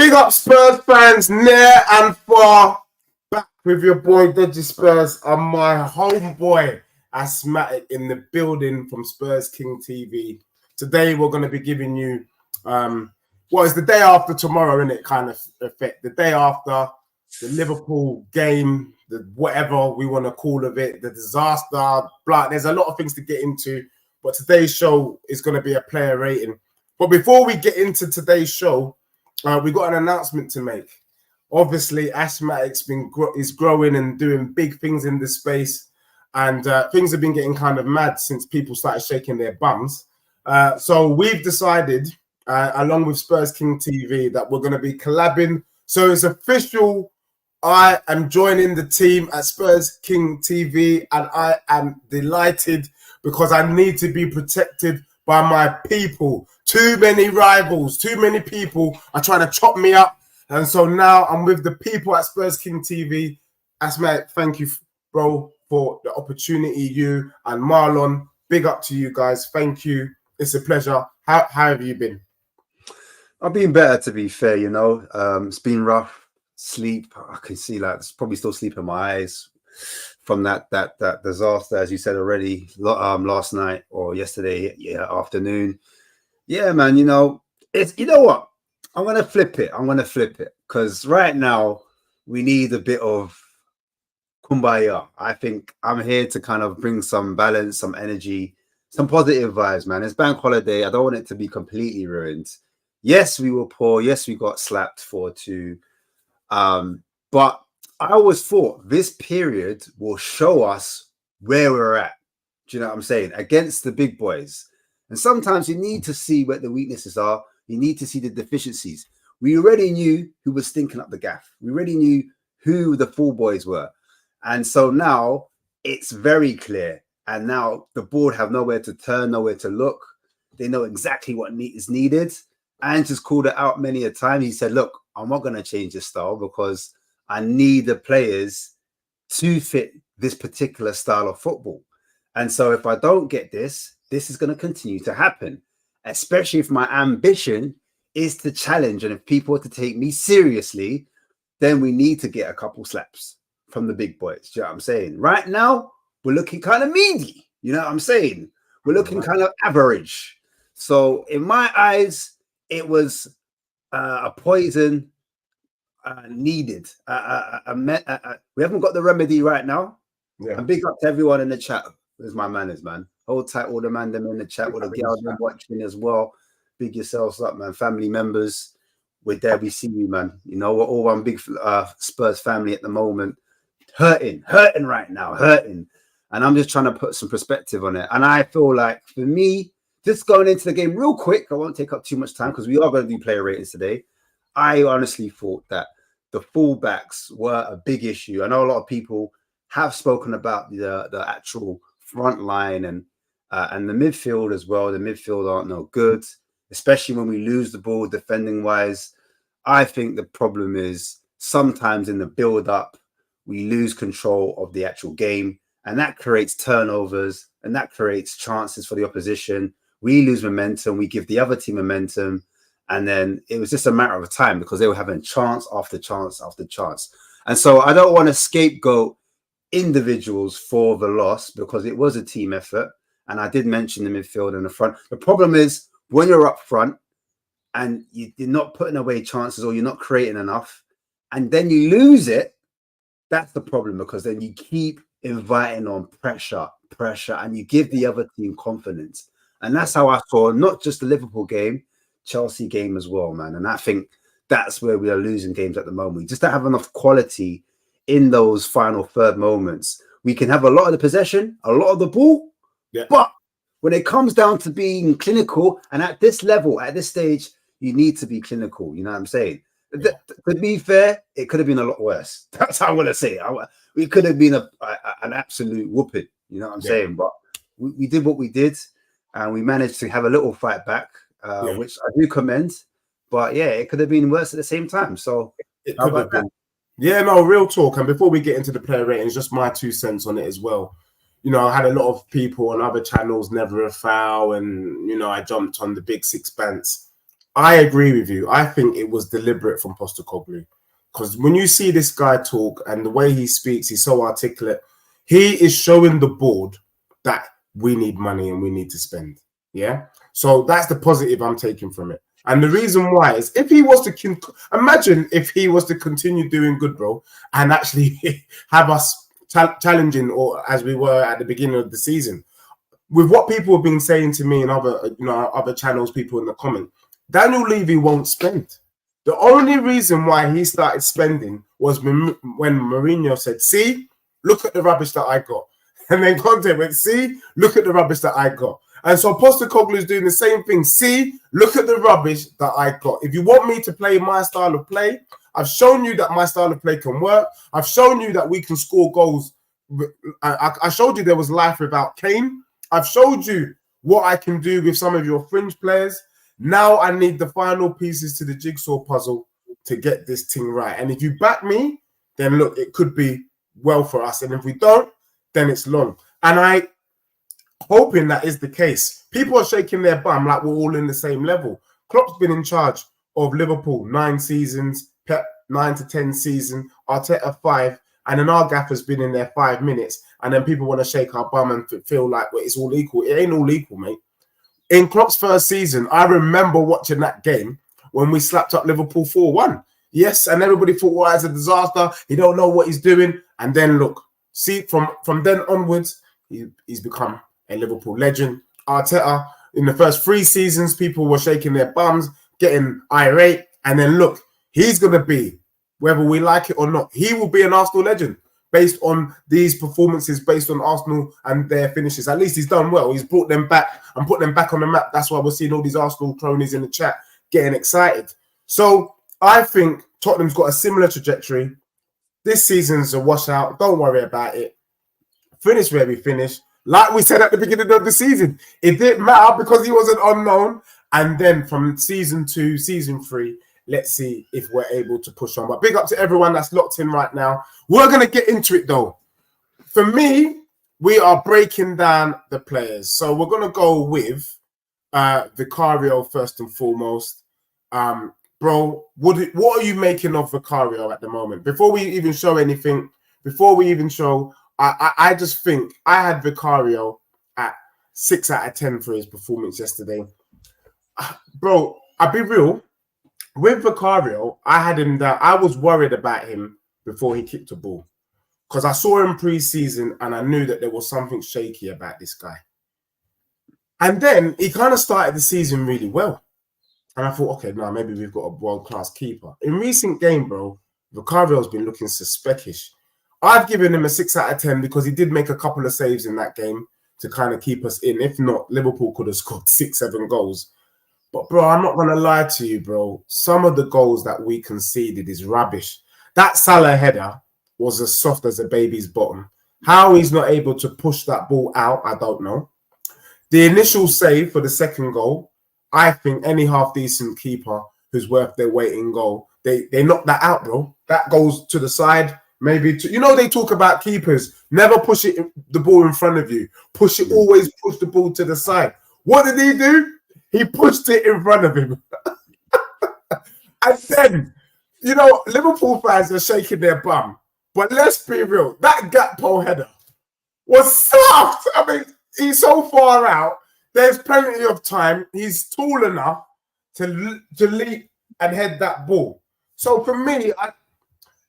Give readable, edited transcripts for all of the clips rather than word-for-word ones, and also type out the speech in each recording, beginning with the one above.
Big up Spurs fans near and far. Back with your boy Deji Spurs and my homeboy Asthmatic in the building from Spurs King TV. Today we're going to be giving you, it's the day after tomorrow, innit, kind of effect. The day after the Liverpool game, the whatever we want to call of it, the disaster, blah. There's a lot of things to get into, but today's show is going to be a player rating. But before we get into today's show, we got an announcement to make. Obviously, Asthmatic's is growing and doing big things in this space, and things have been getting kind of mad since people started shaking their bums. So we've decided, along with Spurs King TV, that we're going to be collabing. So it's official. I am joining the team at Spurs King TV, and I am delighted because I need to be protected by my people. Too many rivals, too many people are trying to chop me up. And so now I'm with the people at Spurs King TV. Asthmatic, thank you, bro, for the opportunity. You and Marlon, big up to you guys. Thank you. It's a pleasure. How have you been? I've been better, to be fair, you know. It's been rough. Sleep, I can see like there's probably still sleep in my eyes from that disaster, as you said already, last night or yesterday afternoon. Yeah, man, you know what? I'm gonna flip it. Because right now we need a bit of kumbaya. I think I'm here to kind of bring some balance, some energy, some positive vibes, man. It's bank holiday. I don't want it to be completely ruined. Yes, we were poor. Yes, we got slapped 4-2. But I always thought this period will show us where we're at. Do you know what I'm saying? Against the big boys. And sometimes you need to see where the weaknesses are. You need to see the deficiencies. We already knew who was stinking up the gaff. We already knew who the full boys were. And so now it's very clear. And now the board have nowhere to turn, nowhere to look. They know exactly what is needed. And just called it out many a time. He said, look, I'm not going to change this style because I need the players to fit this particular style of football. And so if I don't get this is going to continue to happen, especially if my ambition is to challenge. And if people are to take me seriously, then we need to get a couple slaps from the big boys. Do you know what I'm saying? Right now, we're looking kind of meaty. You know what I'm saying? We're looking kind of average. So in my eyes, it was a poison needed. We haven't got the remedy right now. Yeah. And big up to everyone in the chat. There's my manners, man. Hold tight, all the man them in the chat, all the girls watching as well. Big yourselves up, man. Family members, we're there. We see you, man. You know, we're all one big Spurs family at the moment. Hurting right now, hurting. And I'm just trying to put some perspective on it. And I feel like for me, just going into the game real quick, I won't take up too much time because we are going to do player ratings today. I honestly thought that the fullbacks were a big issue. I know a lot of people have spoken about the actual front line and the midfield as well. The midfield aren't no good, especially when we lose the ball defending wise. I think the problem is sometimes in the build up, we lose control of the actual game, and that creates turnovers and that creates chances for the opposition. We lose momentum. We give the other team momentum. And then it was just a matter of time because they were having chance after chance after chance. And so I don't want to scapegoat individuals for the loss because it was a team effort. And I did mention the midfield and the front. The problem is when you're up front and you're not putting away chances or you're not creating enough and then you lose it, that's the problem because then you keep inviting on pressure, and you give the other team confidence. And that's how I saw not just the Liverpool game, Chelsea game as well, man. And I think that's where we are losing games at the moment. We just don't have enough quality in those final third moments. We can have a lot of the possession, a lot of the ball, but when it comes down to being clinical, and at this level, at this stage, you need to be clinical. You know what I'm saying? Yeah. To be fair, it could have been a lot worse. That's how I'm going to say it. We could have been an absolute whooping. You know what I'm saying? But we did what we did, and we managed to have a little fight back. Which I do commend, but yeah, it could have been worse at the same time. So it could have been. Yeah, no, real talk. And before we get into the player ratings, just my 2 cents on it as well. You know, I had a lot of people on other channels, never a foul, and you know, I jumped on the big six pants. I agree with you. I think it was deliberate from Postecoglou, because when you see this guy talk and the way he speaks, he's so articulate. He is showing the board that we need money and we need to spend. Yeah. So that's the positive I'm taking from it. And the reason why is if he was to imagine if he was to continue doing good, bro, and actually have us challenging, or as we were at the beginning of the season, with what people have been saying to me and other channels, people in the comment, Daniel Levy won't spend. The only reason why he started spending was when Mourinho said, "See, look at the rubbish that I got," and then Conte went, "See, look at the rubbish that I got." And so Postecoglou is doing the same thing. See, look at the rubbish that I got. If you want me to play my style of play, I've shown you that my style of play can work. I've shown you that we can score goals. I showed you there was life without Kane. I've showed you what I can do with some of your fringe players. Now I need the final pieces to the jigsaw puzzle to get this thing right. And if you back me, then look, it could be well for us. And if we don't, then it's long. And I hoping that is the case. People are shaking their bum like we're all in the same level. Klopp's been in charge of Liverpool 9 seasons, Pep 9 to 10 seasons, Arteta 5, and then our gaffer's been in there 5 minutes. And then people want to shake our bum and feel like well, it's all equal. It ain't all equal, mate. In Klopp's first season, I remember watching that game when we slapped up Liverpool 4-1. Yes, and everybody thought, well, it's a disaster. He don't know what he's doing. And then look, see, from then onwards, he's become a Liverpool legend. Arteta, in the first 3 seasons, people were shaking their bums, getting irate. And then look, he's going to be, whether we like it or not, he will be an Arsenal legend based on these performances, based on Arsenal and their finishes. At least he's done well. He's brought them back and put them back on the map. That's why we're seeing all these Arsenal cronies in the chat getting excited. So I think Tottenham's got a similar trajectory. This season's a washout. Don't worry about it. Finish where we finish. Like we said at the beginning of the season, it didn't matter because he was an unknown. And then from season 2, season 3, let's see if we're able to push on. But big up to everyone that's locked in right now. We're going to get into it, though. For me, we are breaking down the players. So we're going to go with Vicario first and foremost. Bro, what are you making of Vicario at the moment? Before we even show anything, I just think I had Vicario at 6 out of 10 for his performance yesterday. Bro, I'll be real. With Vicario, I had him that I was worried about him before he kicked the ball. Because I saw him pre-season and I knew that there was something shaky about this guy. And then he kind of started the season really well. And I thought, okay, now maybe we've got a world-class keeper. In recent game, bro, Vicario's been looking suspicious. I've given him a 6 out of 10 because he did make a couple of saves in that game to kind of keep us in. If not, Liverpool could have scored 6-7 goals. But, bro, I'm not going to lie to you, bro. Some of the goals that we conceded is rubbish. That Salah header was as soft as a baby's bottom. How he's not able to push that ball out, I don't know. The initial save for the second goal, I think any half-decent keeper who's worth their weight in goal, they knock that out, bro. That goes to the side, maybe to... You know they talk about keepers. Never push the ball in front of you. Always push the ball to the side. What did he do? He pushed it in front of him. And then, you know, Liverpool fans are shaking their bum. But let's be real. That gap pole header was soft. I mean, he's so far out. There's plenty of time. He's tall enough to leap and head that ball. So for me,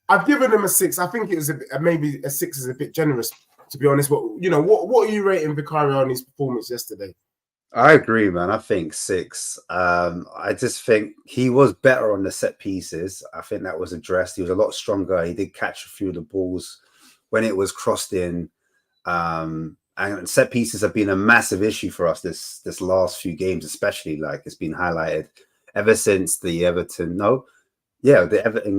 I've given him a 6. I think it was maybe a 6 is a bit generous, to be honest. But, you know, what are you rating Vicario on his performance yesterday? I agree, man. I think 6. I just think he was better on the set pieces. I think that was addressed. He was a lot stronger. He did catch a few of the balls when it was crossed in. And set pieces have been a massive issue for us this last few games, especially. Like it's been highlighted ever since the Everton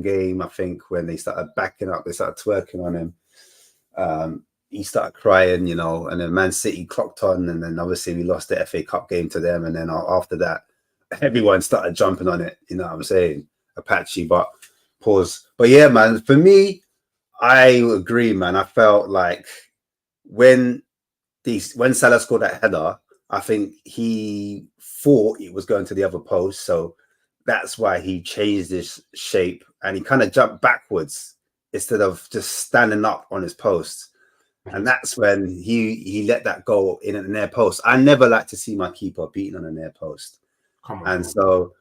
game. I think when they started backing up, they started twerking on him. He started crying, you know, and then Man City clocked on, and then obviously we lost the FA Cup game to them, and then after that, everyone started jumping on it. You know what I'm saying? Apache, but pause. But yeah, man, for me, I agree, man. I felt like when Salah scored that header, I think he thought it was going to the other post. So that's why he changed his shape and he kind of jumped backwards instead of just standing up on his post. And that's when he let that go in an near post. I never like to see my keeper beaten on a near post. Come on. And so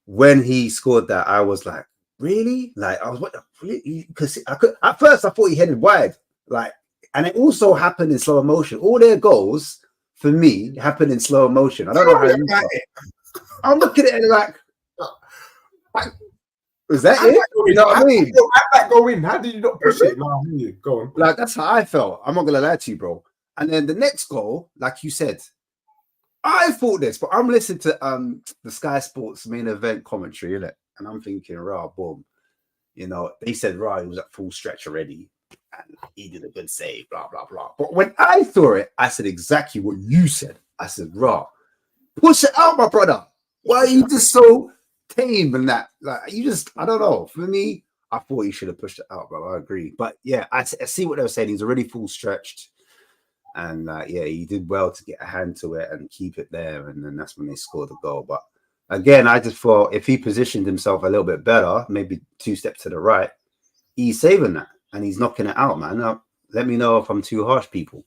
when he scored that, I was like, really? Like, I was what? Really? Because at first I thought he headed wide. Like, and it also happened in slow motion. All their goals for me happened in slow motion. I don't know how you felt. I'm looking at it like, was that it? You know what I mean? How'd that go in? How did you not push it? No, I hear you. Go on. Like, that's how I felt. I'm not gonna lie to you, bro. And then the next goal, like you said, I thought this, but I'm listening to the Sky Sports main event commentary, innit? And I'm thinking, rah, boom. You know, they said, rah, he was at full stretch already, and he did a good save, blah, blah, blah. But when I saw it, I said exactly what you said. I said, rah, push it out, my brother. Why are you just so tame and that? Like, you just, I don't know. For me, I thought he should have pushed it out, bro. I agree. But yeah, I see what they were saying. He's already full stretched. And yeah, he did well to get a hand to it and keep it there. And then that's when they scored the goal. But again, I just thought if he positioned himself a little bit better, maybe 2 steps to the right, he's saving that and he's knocking it out, man. Now, let me know if I'm too harsh, people.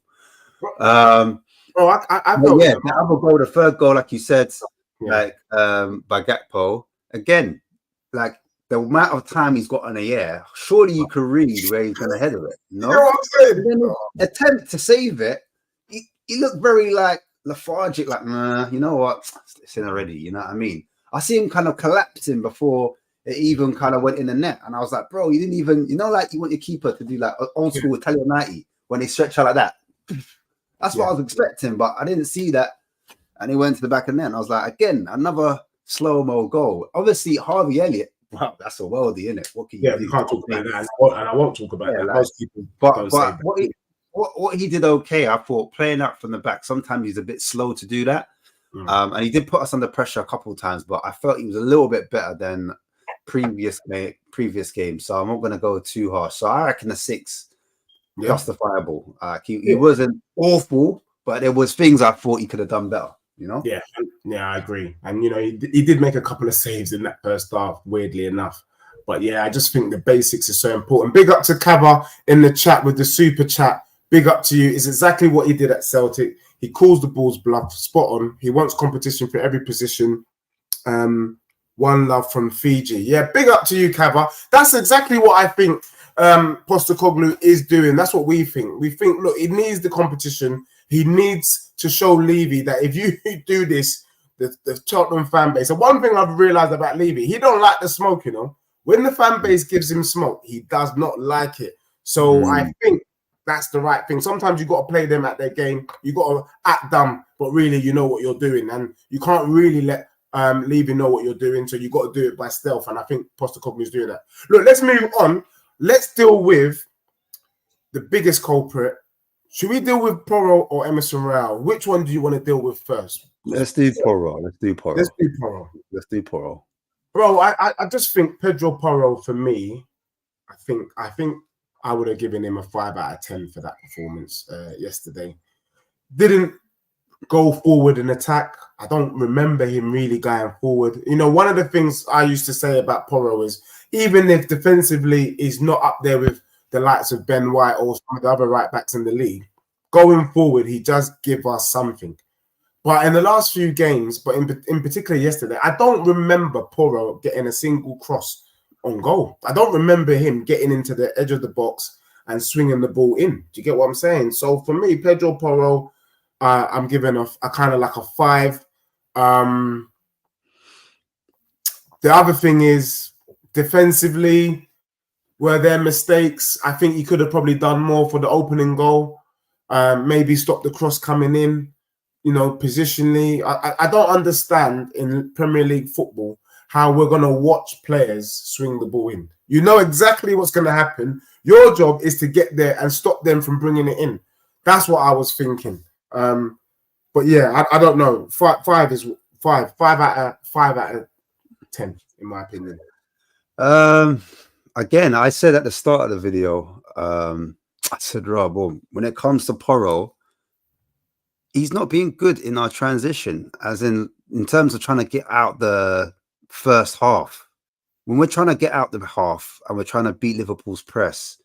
I yeah, the other goal, the third goal, like you said, like by Gakpo, again, like the amount of time he's got on the air, surely you could read where he's going to head of it. No, you know what I'm saying? Attempt to save it. He looked very like lethargic, like, nah, you know what? It's in already, you know what I mean? I see him kind of collapsing before it even kind of went in the net. And I was like, bro, you didn't even, you know, like you want your keeper to do like old school Italian 90 when they stretch out like that. That's what I was expecting, but I didn't see that. And he went to the back of the net. And I was like, again, another slow-mo goal. Obviously, Harvey Elliott, wow, that's a worldie, isn't it? What can you do? You can't talk about that. And I won't talk about that. Like, most people but what he did okay, I thought, playing up from the back, sometimes he's a bit slow to do that. And he did put us under pressure a couple of times, but I felt he was a little bit better than previous games. So I'm not going to go too harsh. So I reckon a 6, justifiable. He wasn't awful, but there was things I thought he could have done better. You know? Yeah, I agree. And you know, he did make a couple of saves in that first half, weirdly enough. But yeah, I just think the basics are so important. Big up to Kava in the chat with the super chat. Big up to you. It's exactly what he did at Celtic. He calls the balls bluff, spot on. He wants competition for every position. One love from Fiji. Yeah, big up to you, Kava. That's exactly what I think Postecoglou is doing. That's what we think. We think, look, he needs the competition. He needs to show Levy that if you do this, the Tottenham fan base. And one thing I've realized about Levy, he don't like the smoke, you know. When the fan base gives him smoke, he does not like it. So I think that's the right thing. Sometimes you got to play them at their game. You got to act dumb, but really you know what you're doing. And you can't really let Levy know what you're doing. So you got to do it by stealth. And I think Postecoglou is doing that. Look, let's move on. Let's deal with the biggest culprit. Should we deal with Porro or Emerson Royal? Which one do you want to deal with first? Let's do Porro. Let's do Porro. Bro, I just think Pedro Porro, for me, I think I would have given him a 5 out of 10 for that performance yesterday. Didn't go forward and attack. I don't remember him really going forward. You know, one of the things I used to say about Porro is even if defensively he's not up there with the likes of Ben White or some of the other right backs in the league, going forward, he does give us something. But in the last few games, but in particular yesterday, I don't remember Porro getting a single cross on goal. I don't remember him getting into the edge of the box and swinging the ball in. Do you get what I'm saying? So for me, Pedro Porro, I'm giving a kind of like a 5. The other thing is defensively, were there mistakes? I think he could have probably done more for the opening goal. Maybe stop the cross coming in. You know, positionally, I don't understand in Premier League football how we're going to watch players swing the ball in. You know exactly what's going to happen. Your job is to get there and stop them from bringing it in. That's what I was thinking. But yeah, I don't know. 5 out of 10, in my opinion. Again, I said at the start of the video, I said, Rob, when it comes to Porro, he's not being good in our transition, as in terms of trying to get out the first half. When we're trying to get out the half and we're trying to beat Liverpool's press,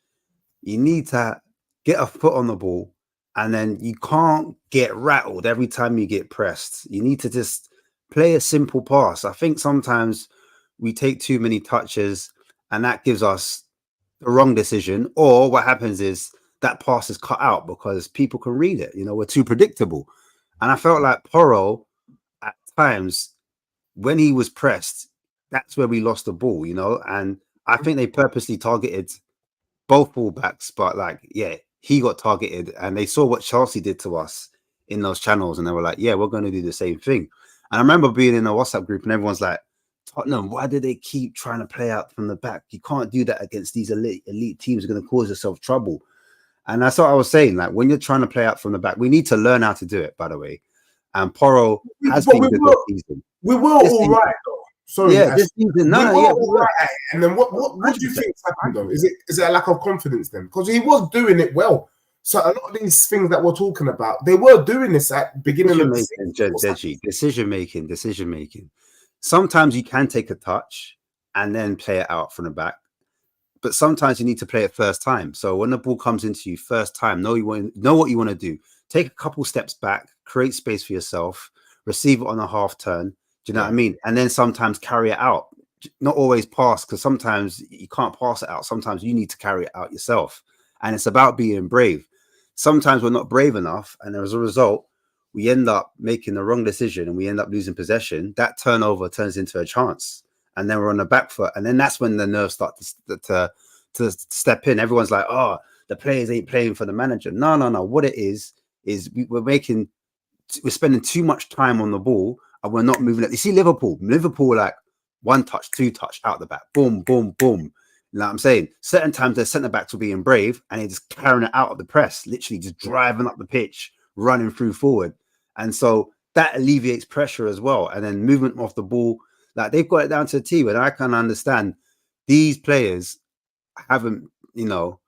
you need to get a foot on the ball, and then you can't get rattled every time you get pressed. You need to just play a simple pass. I think sometimes we take too many touches and that gives us the wrong decision, or what happens is that pass is cut out because people can read it. You know, we're too predictable. And I felt like Porro at times when he was pressed, that's where we lost the ball, you know, and I think they purposely targeted both fullbacks, but like, yeah, he got targeted and they saw what Chelsea did to us in those channels and they were like, yeah, we're going to do the same thing. And I remember being in a WhatsApp group and everyone's like, Tottenham, why do they keep trying to play out from the back? You can't do that against these elite teams. You're going to cause yourself trouble. And that's what I was saying. Like, when you're trying to play out from the back, we need to learn how to do it, by the way. And Porro has been good this season. We were all right, though. Sorry, yeah, this season, right. And then what do you think happened, though? Is it a lack of confidence then? Because he was doing it well. So a lot of these things that we're talking about, they were doing this at the beginning of the season. Decision making. Sometimes you can take a touch and then play it out from the back. But sometimes you need to play it first time. So when the ball comes into you first time, know what you want to do. Take a couple steps back, create space for yourself, receive it on a half turn. Do you know what I mean? And then sometimes carry it out. Not always pass, because sometimes you can't pass it out. Sometimes you need to carry it out yourself. And it's about being brave. Sometimes we're not brave enough. And as a result, we end up making the wrong decision and we end up losing possession. That turnover turns into a chance. And then we're on the back foot. And then that's when the nerves start to step in. Everyone's like, oh, the players ain't playing for the manager. No. What it is we're spending too much time on the ball and we're not moving it. You see Liverpool, like one touch, two touch out the back. Boom, boom, boom. You know what I'm saying? Certain times their centre backs will be in brave and they're just carrying it out of the press, literally just driving up the pitch, running through forward. And so that alleviates pressure as well. And then movement off the ball, like they've got it down to a T. And I can understand these players haven't, you know,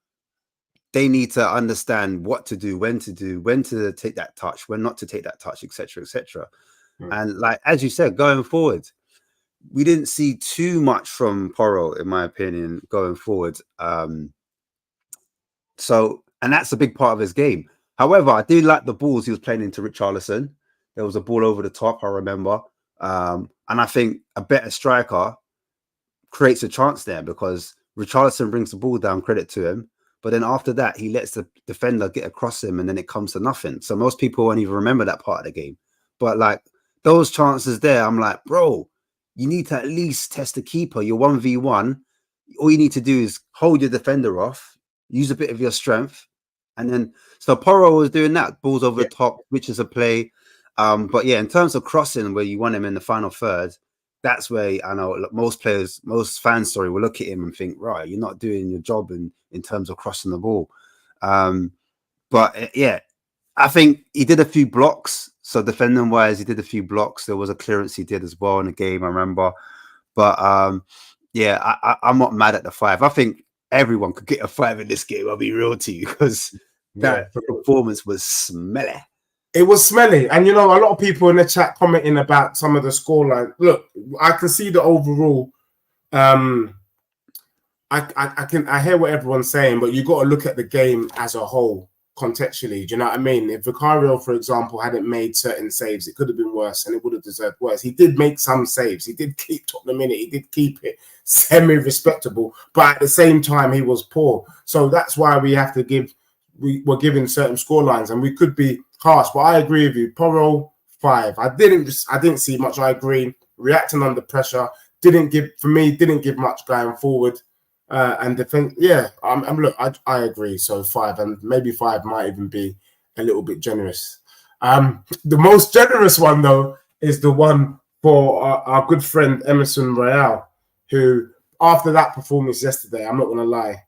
they need to understand what to do, when to take that touch, when not to take that touch, etc., etc. And like, as you said, going forward, we didn't see too much from Porro, in my opinion, going forward. So, and that's a big part of his game. However, I do like the balls he was playing into Richarlison. There was a ball over the top, I remember. And I think a better striker creates a chance there because Richarlison brings the ball down, credit to him. But then after that, he lets the defender get across him and then it comes to nothing. So most people won't even remember that part of the game. But like those chances there, I'm like, bro, you need to at least test the keeper. You're 1v1. All you need to do is hold your defender off, use a bit of your strength. And then, so Porro was doing that. Balls over the top, which is a play. But yeah, in terms of crossing, where you want him in the final third, that's where I know most fans, will look at him and think, right, you're not doing your job in terms of crossing the ball. But yeah, I think he did a few blocks. So defending wise, he did a few blocks. There was a clearance he did as well in the game, I remember. But yeah, I'm not mad at the 5. I think everyone could get a 5 in this game. I'll be real to you, because that performance was smelly. It was smelly. And, you know, a lot of people in the chat commenting about some of the scoreline. Look, I can see the overall. I hear what everyone's saying, but you got to look at the game as a whole contextually. Do you know what I mean? If Vicario, for example, hadn't made certain saves, it could have been worse and it would have deserved worse. He did make some saves. He did keep Tottenham in it. He did keep it semi-respectable. But at the same time, he was poor. So that's why we have to we're giving certain scorelines, and we could be harsh. But I agree with you. Porro, 5. I didn't see much. I agree. Reacting under pressure didn't give much going forward. And defense, yeah. Look, I agree. So 5, and maybe 5 might even be a little bit generous. The most generous one though is the one for our good friend Emerson Royale, who after that performance yesterday, I'm not going to lie,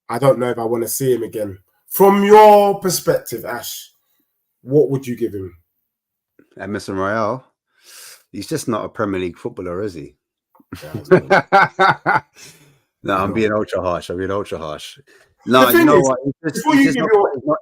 I don't know if I want to see him again. From your perspective, Ash, what would you give him? Emerson Royale, he's just not a Premier League footballer, is he? No, I'm being ultra harsh. No, you know what?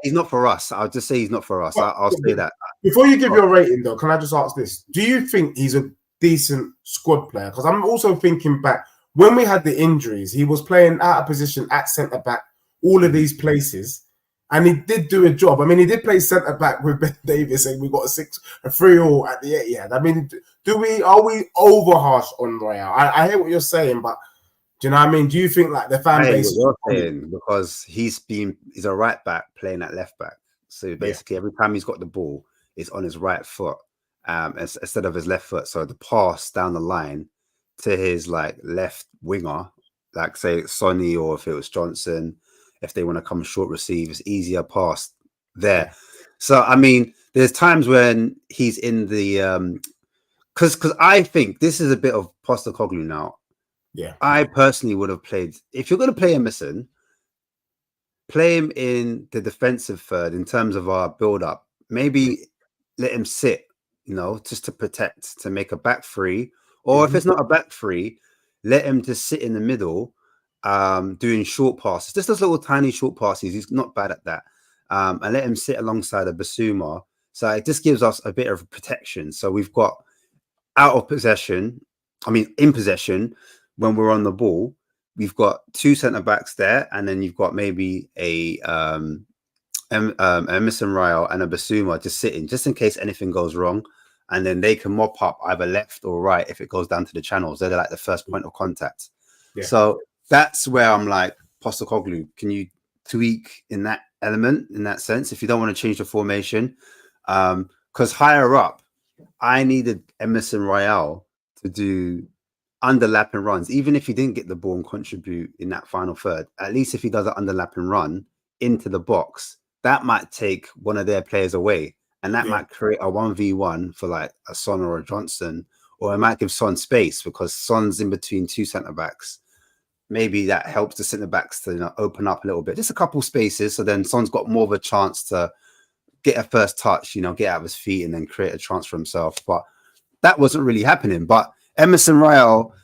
He's not for us. I'll just say he's not for us. I'll say that. Before you give your rating, though, can I just ask this? Do you think he's a decent squad player. Because I'm also thinking back when we had the injuries, he was playing out of position at centre back, all of these places, and he did do a job. I mean, he did play centre back with Ben Davis, and we got a 3-3 at the Etihad. I mean, are we over harsh on Royale? I hear what you're saying, but do you know what I mean? Do you think like the fan base? What you're saying, because he's a right back playing at left back. So basically, every time he's got the ball, it's on his right foot instead of his left foot. So the pass down the line to his like left winger, like say Sonny or if it was Johnson, if they want to come short receive, it's easier pass there. Yeah. So I mean, there's times when he's in the because I think this is a bit of Postecoglou now. Yeah, I personally would have played, if you're going to play Emerson, play him in the defensive third in terms of our build up. Maybe let him sit, you know, just to protect, to make a back three. Or if it's not a back three, let him just sit in the middle, doing short passes. Just those little tiny short passes. He's not bad at that. And let him sit alongside a Basuma. So it just gives us a bit of protection. So we've got in possession, when we're on the ball, we've got two centre backs there, and then you've got maybe a Emerson Royal and a Basuma just sitting, just in case anything goes wrong, and then they can mop up either left or right if it goes down to the channels. They're like the first point of contact. Yeah. So that's where I'm like, Postecoglou, can you tweak in that element, in that sense, if you don't want to change the formation? Because higher up, I needed Emerson Royal to do underlapping runs, even if he didn't get the ball and contribute in that final third. At least if he does an underlapping run into the box, that might take one of their players away, and that might create a 1v1 for like a Son or a Johnson, or it might give Son space because Son's in between two centre backs. Maybe that helps the centre backs to, you know, open up a little bit, just a couple spaces, so then Son's got more of a chance to get a first touch, you know, get out of his feet and then create a chance for himself. But that wasn't really happening. But Emerson Royal,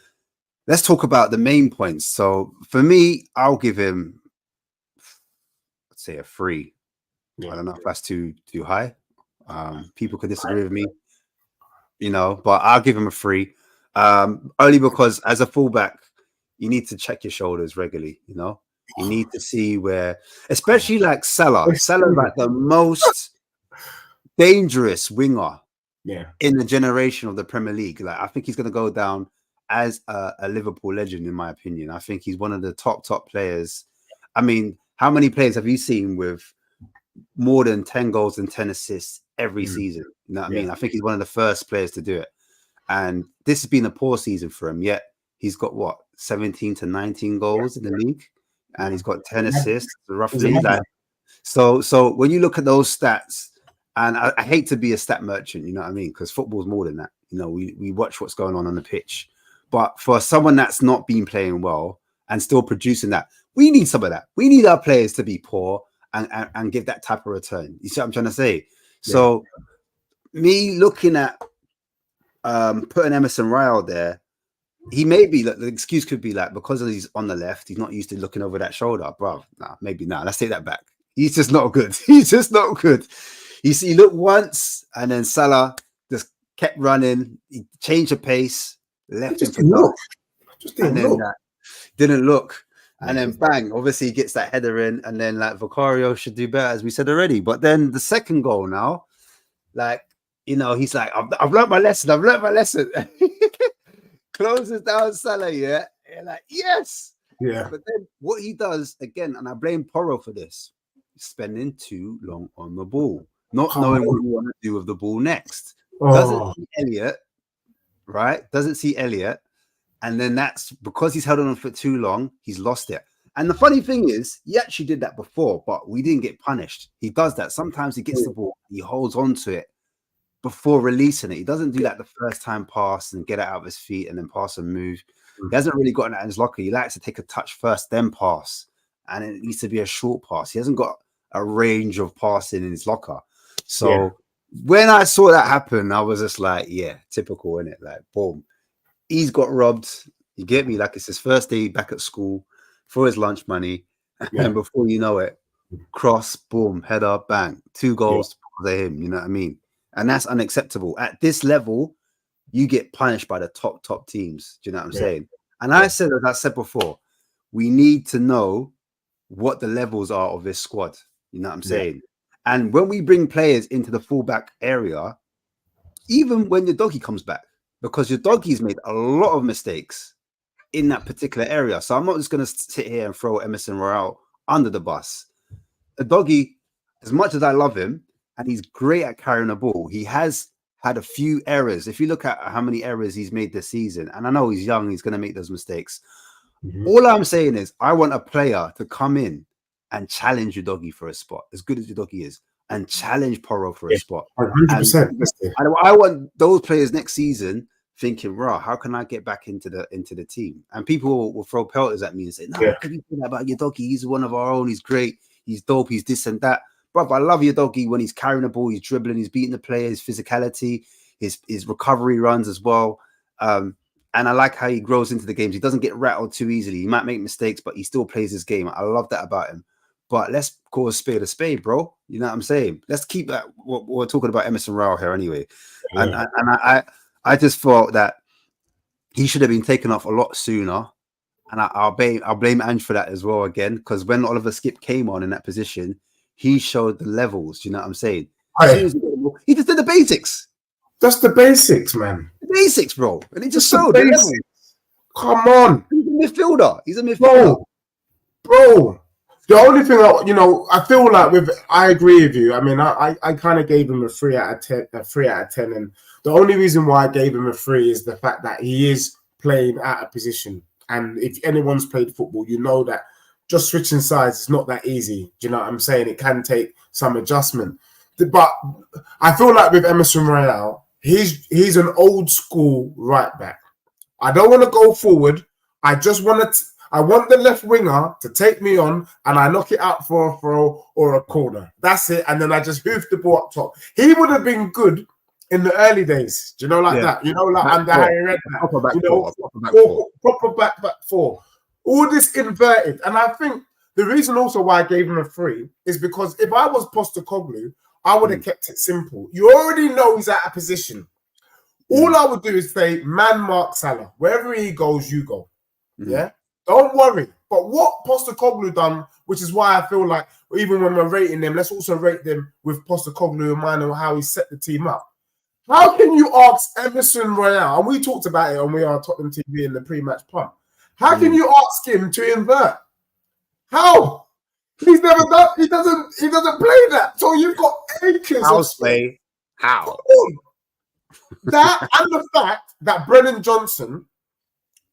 let's talk about the main points. So for me, I'll give him, let's say, a 3. Yeah. I don't know if that's too high. People could disagree with me, you know, but I'll give him a 3. Only because as a fullback, you need to check your shoulders regularly, you know. You need to see where, especially like Salah. Salah's like the most dangerous winger in the generation of the Premier League. Like, I think he's going to go down as a Liverpool legend, in my opinion. I think he's one of the top players. I mean, how many players have you seen with more than 10 goals and 10 assists every season? You know what I mean? I think he's one of the first players to do it. And this has been a poor season for him, yet he's got, what, 17 to 19 goals in the league? And he's got 10 assists, roughly. Like, so when you look at those stats, and I hate to be a stat merchant, you know what I mean? Because football's more than that. You know, we watch what's going on the pitch. But for someone that's not been playing well and still producing that, we need some of that. We need our players to be poor and give that type of return. You see what I'm trying to say? Yeah. So me looking at putting Emerson Royal there, he may be, like, the excuse could be like, because he's on the left, he's not used to looking over that shoulder. Bro, nah, maybe not. Let's take that back. He's just not good. He's just not good. You see, he looked once, and then Salah just kept running. He changed the pace, left him for look. Didn't look. And then bang, obviously he gets that header in, and then like Vicario should do better, as we said already. But then the second goal now, like, you know, he's like, I've learned my lesson. I've learned my lesson. Closes down Salah, yeah. You're like, yes. Yeah. But then what he does, again, and I blame Porro for this, spending too long on the ball, not knowing what you want to do with the ball next. Doesn't see Elliot, right? Doesn't see Elliot. And then that's because he's held on for too long, he's lost it. And the funny thing is, he actually did that before, but we didn't get punished. He does that. Sometimes he gets the ball, he holds on to it before releasing it. He doesn't do that the first time pass and get it out of his feet and then pass and move. He hasn't really gotten that in his locker. He likes to take a touch first, then pass. And it needs to be a short pass. He hasn't got a range of passing in his locker. So when I saw that happen, I was just like, yeah, typical, innit? Like, boom. He's got robbed. You get me? Like, it's his first day back at school for his lunch money. And before you know it, cross, boom, header, bang. 2 goals for him. You know what I mean? And that's unacceptable. At this level, you get punished by the top teams. Do you know what I'm Yeah. saying? And I said, as I said before, we need to know what the levels are of this squad. You know what I'm saying? And when we bring players into the fullback area, even when your doggy comes back, because your doggy's made a lot of mistakes in that particular area. So I'm not just going to sit here and throw Emerson Royale under the bus. The doggy, as much as I love him, and he's great at carrying the ball, he has had a few errors. If you look at how many errors he's made this season, and I know he's young, he's going to make those mistakes. All I'm saying is I want a player to come in and challenge your doggy for a spot, as good as your doggy is, and challenge Porro for a spot. 100%. I want those players next season thinking, "Raw, how can I get back into the team?" And people will throw pelters at me and say, "No, how can you say that about your doggy? He's one of our own. He's great. He's dope. He's this and that." Bro, I love your doggy when he's carrying the ball, he's dribbling, he's beating the player, his physicality, his recovery runs as well. And I like how he grows into the games. He doesn't get rattled too easily. He might make mistakes, but he still plays his game. I love that about him. But let's call a spade, bro. You know what I'm saying? Let's keep that. We're talking about Emerson Royale here anyway. And I just thought that he should have been taken off a lot sooner. And I'll blame Ange for that as well again, because when Oliver Skip came on in that position, he showed the levels. You know what I'm saying? He just did the basics. Just the basics, man. The basics, bro. And he just showed the levels. Come on. He's a midfielder. He's a midfielder. Bro. The only thing I feel like I agree with you. I mean, I kind of gave him a 3 out of 10, and the only reason why I gave him a 3 is the fact that he is playing out of position. And if anyone's played football, you know that just switching sides is not that easy. Do you know what I'm saying? It can take some adjustment. But I feel like with Emerson Royale, he's an old school right back. I don't want to go forward. I want the left winger to take me on, and I knock it out for a throw or a corner. That's it. And then I just hoof the ball up top. He would have been good in the early days. Do you know that? You know, like under Harry Redknapp. Proper back four. All this inverted. And I think the reason also why I gave him a 3 is because if I was Postecoglou, I would have kept it simple. You already know he's out of position. All I would do is say, man mark Salah. Wherever he goes, you go. Yeah? Don't worry. But what Postecoglou done, which is why I feel like even when we're rating them, let's also rate them with Postecoglou in mind on how he set the team up. How can you ask Emerson Royale, and we talked about it on We Are Tottenham TV in the pre-match pump, how can you ask him to invert? How? He's never done. He doesn't play that. So you've got acres of play. How? That and the fact that Brennan Johnson,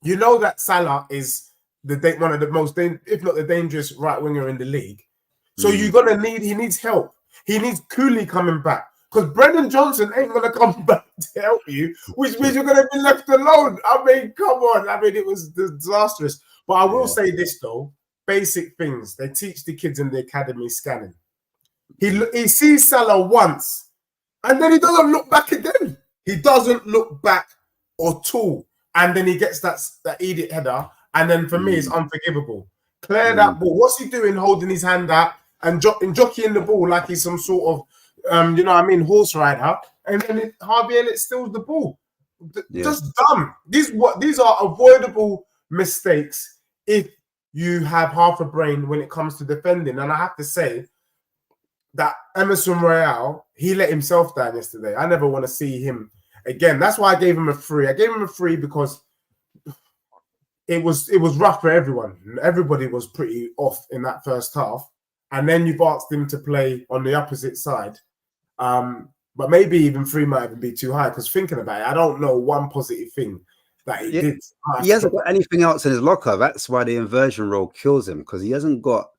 you know that Salah is one of the most, if not the dangerous right winger in the league. So he needs help. He needs Cooley coming back. Because Brendan Johnson ain't going to come back to help you, which means you're going to be left alone. I mean, come on. I mean, it was disastrous. But I will say this, though. Basic things. They teach the kids in the academy scanning. He sees Salah once, and then he doesn't look back again. He doesn't look back at all. And then he gets that idiot header. And then for me, it's unforgivable. Clear that ball. What's he doing holding his hand out and jockeying the ball like he's some sort of you know what I mean, horse rider, and then Harvey Elliott steals the ball. Just dumb. These are avoidable mistakes if you have half a brain when it comes to defending. And I have to say that Emerson Royale, he let himself down yesterday. I never want to see him again. That's why I gave him a 3. I gave him a 3 because it was rough for everyone. Everybody was pretty off in that first half. And then you've asked him to play on the opposite side. But maybe even 3 might even be too high, because thinking about it, I don't know one positive thing that he did. He hasn't got anything else in his locker. That's why the inversion role kills him, because he hasn't got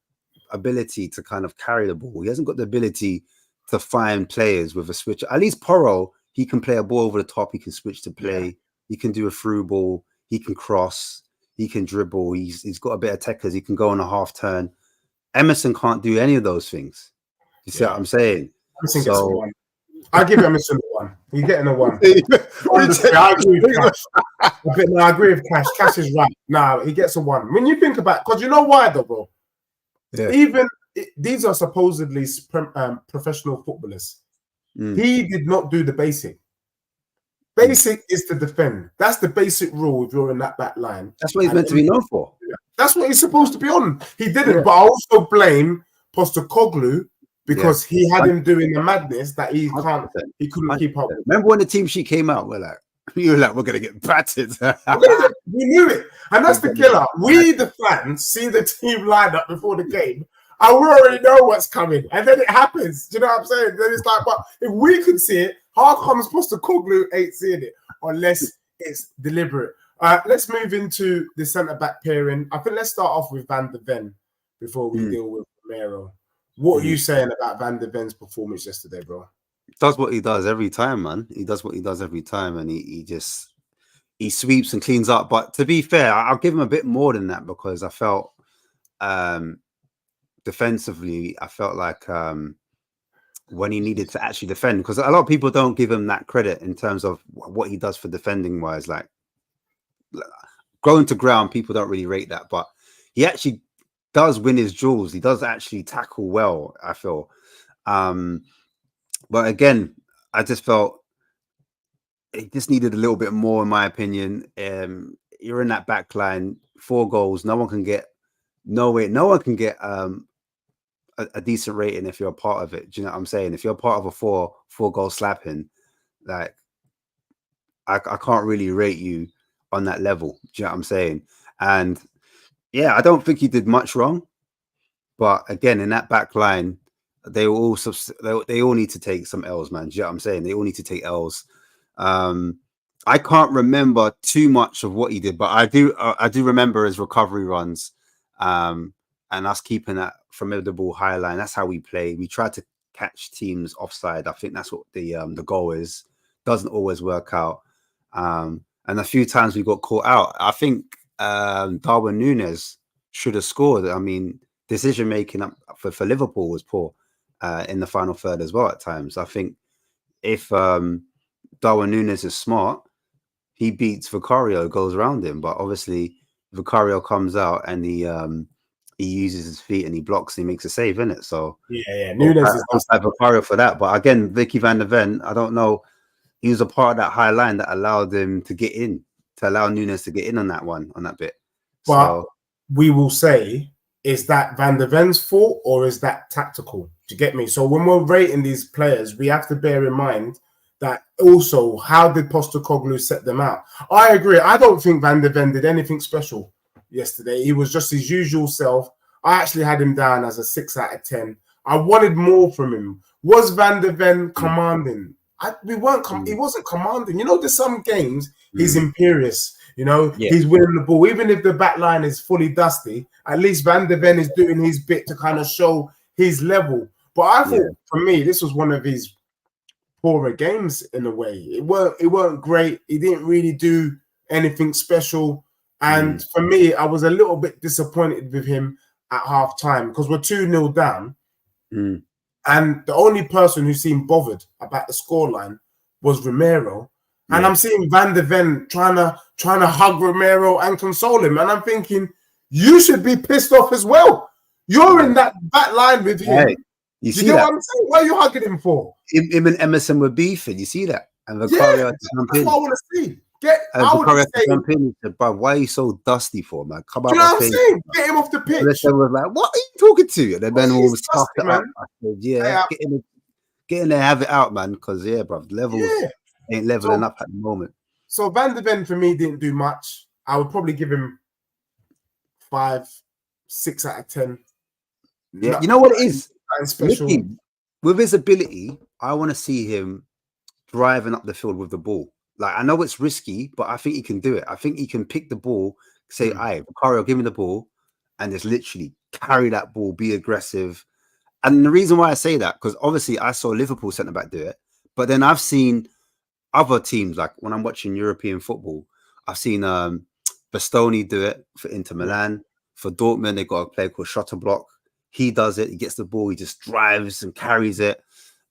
ability to kind of carry the ball. He hasn't got the ability to find players with a switch. At least Porro, he can play a ball over the top. He can switch to play. Yeah. He can do a through ball. He can cross. He can dribble. He's got a bit of techers. He can go on a half turn. Emerson can't do any of those things. You see what I'm saying? Emerson gets a 1. I give Emerson a 1. He's getting a 1. Honestly, I agree with Cash. I agree with Cash. Cash is right. Nah, he gets a 1. When you think about, because you know why though, bro? Yeah. Even these are supposedly professional footballers. He did not do the basic. Basic is to defend. That's the basic rule if you're in that back line. That's what he's meant to be known for. That's what he's supposed to be on. He didn't, Yeah. but I also blame Postecoglou because he had 100%. him doing the madness that he couldn't 100%. keep up with. Remember when the team sheet came out? You were like, we're gonna get battered. We knew it, and that's the killer. We, the fans, see the team lineup before the game, and we already know what's coming, and then it happens. Do you know what I'm saying? Then it's like, but if we could see it, how comes Postecoglou ain't seeing it unless it's deliberate? Let's move into the centre-back pairing. I think let's start off with Van de Ven before we deal with Romero. What are you saying about Van de Ven's performance yesterday, bro? Does what he does every time, man. He does what he does every time, and he sweeps and cleans up. But to be fair, I'll give him a bit more than that because I felt defensively, I felt like when he needed to actually defend, because a lot of people don't give him that credit in terms of what he does for defending wise, like going to ground, people don't really rate that, but he actually does win his duels. He does actually tackle well, I feel. But again, I just felt it just needed a little bit more, in my opinion. You're in that back line, 4 goals. No one can get a decent rating if you're a part of it. Do you know what I'm saying? If you're part of a four goal slapping, like I can't really rate you on that level. Do you know what I'm saying? And yeah, I don't think he did much wrong. But again, in that back line, they all need to take some L's, man. Do you know what I'm saying? They all need to take L's. I can't remember too much of what he did, but I do remember his recovery runs, and us keeping that formidable high line. That's how we play. We try to catch teams offside. I think that's what the goal is. Doesn't always work out. And a few times we got caught out. I think Darwin Núñez should have scored. I mean, decision making up for Liverpool was poor in the final third as well at times. I think if Darwin Núñez is smart, he beats Vicario, goes around him. But obviously, Vicario comes out and he uses his feet and he blocks. And he makes a save, innit? So yeah. Núñez is Vicario for that. But again, Vicky Van de Ven, I don't know. He was a part of that high line that allowed him to get in, to allow Núñez to get in on that bit. But so, we will say, is that Van de Ven's fault or is that tactical? Do you get me? So when we're rating these players, we have to bear in mind that also, how did Postecoglou set them out? I agree. I don't think Van de Ven did anything special yesterday. He was just his usual self. I actually had him down as a 6 out of 10. I wanted more from him. Was Van de Ven commanding? He wasn't commanding. You know, there's some games he's imperious. You know, he's winning the ball. Even if the back line is fully dusty, at least Van de Ven is doing his bit to kind of show his level. But I thought, for me, this was one of his poorer games in a way. It weren't great. He didn't really do anything special. And for me, I was a little bit disappointed with him at half time because we're 2-0 down. And the only person who seemed bothered about the scoreline was Romero. And I'm seeing Van de Ven trying to hug Romero and console him. And I'm thinking, you should be pissed off as well. You're in that back line with him. Hey, you know what I'm saying? What are you hugging him for? Him and Emerson were beefing. You see that? And Vicario had to jump in. That's what I want to see. Vicario had to jump in and said, bro, why are you so dusty for, man? Come out. Do you know what I'm saying? Get him off the pitch. And was like, what are you talking to? And then Ben was toughed it up. I said, get in there, have it out, man. Because, bro, levels ain't leveling up at the moment. So Van de Ven, for me, didn't do much. I would probably give him 5, 6 out of 10. Yeah, you know what it is? Special. With his ability, I want to see him driving up the field with the ball. Like, I know it's risky, but I think he can do it. I think he can pick the ball, say, "Aye, Vicario, give me the ball," and just literally carry that ball, be aggressive. And the reason why I say that, because obviously I saw Liverpool centre back do it, but then I've seen other teams, like when I'm watching European football, I've seen Bastoni do it for Inter Milan. For Dortmund, they got a player called Schotterblock. He does it. He gets the ball. He just drives and carries it.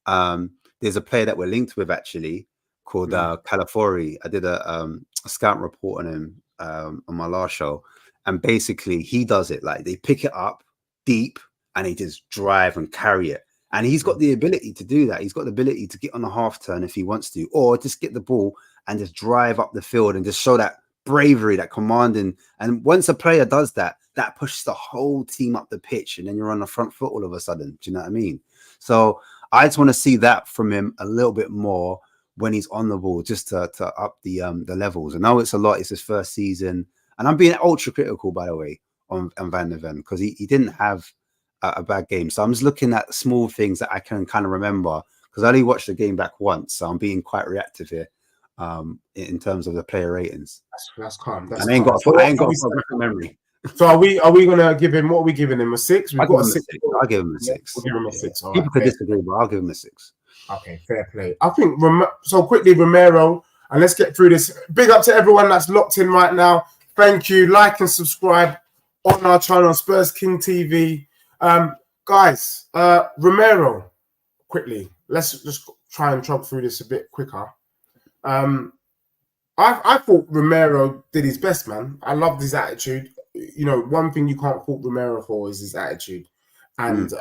There's a player that we're linked with actually called Calafori. I did a scout report on him on my last show, and basically he does it. Like, they pick it up deep and he just drive and carry it. And he's got the ability to do that. He's got the ability to get on a half turn if he wants to, or just get the ball and just drive up the field and just show that bravery, that commanding. And once a player does that, that pushes the whole team up the pitch, and then you're on the front foot all of a sudden. Do you know what I mean? So I just want to see that from him a little bit more when he's on the ball, just to up the levels. I know it's a lot. It's his first season, and I'm being ultra critical, by the way, on Van der Ven, because he didn't have a bad game. So I'm just looking at small things that I can kind of remember, because I only watched the game back once, so I'm being quite reactive here in terms of the player ratings. That's calm. I ain't got a memory. So are we gonna give him, what are we giving him, a 6? We've got a 6. I'll give him a 6. We'll give him a 6. All People right, could disagree, but I'll give him a 6. Okay, fair play. I think so. Quickly, Romero, and let's get through this. Big up to everyone that's locked in right now. Thank you. Like and subscribe on our channel, Spurs King TV. Guys, Romero, quickly, let's just try and chop through this a bit quicker. I thought Romero did his best, man. I loved his attitude. You know, one thing you can't fault Romero for is his attitude. And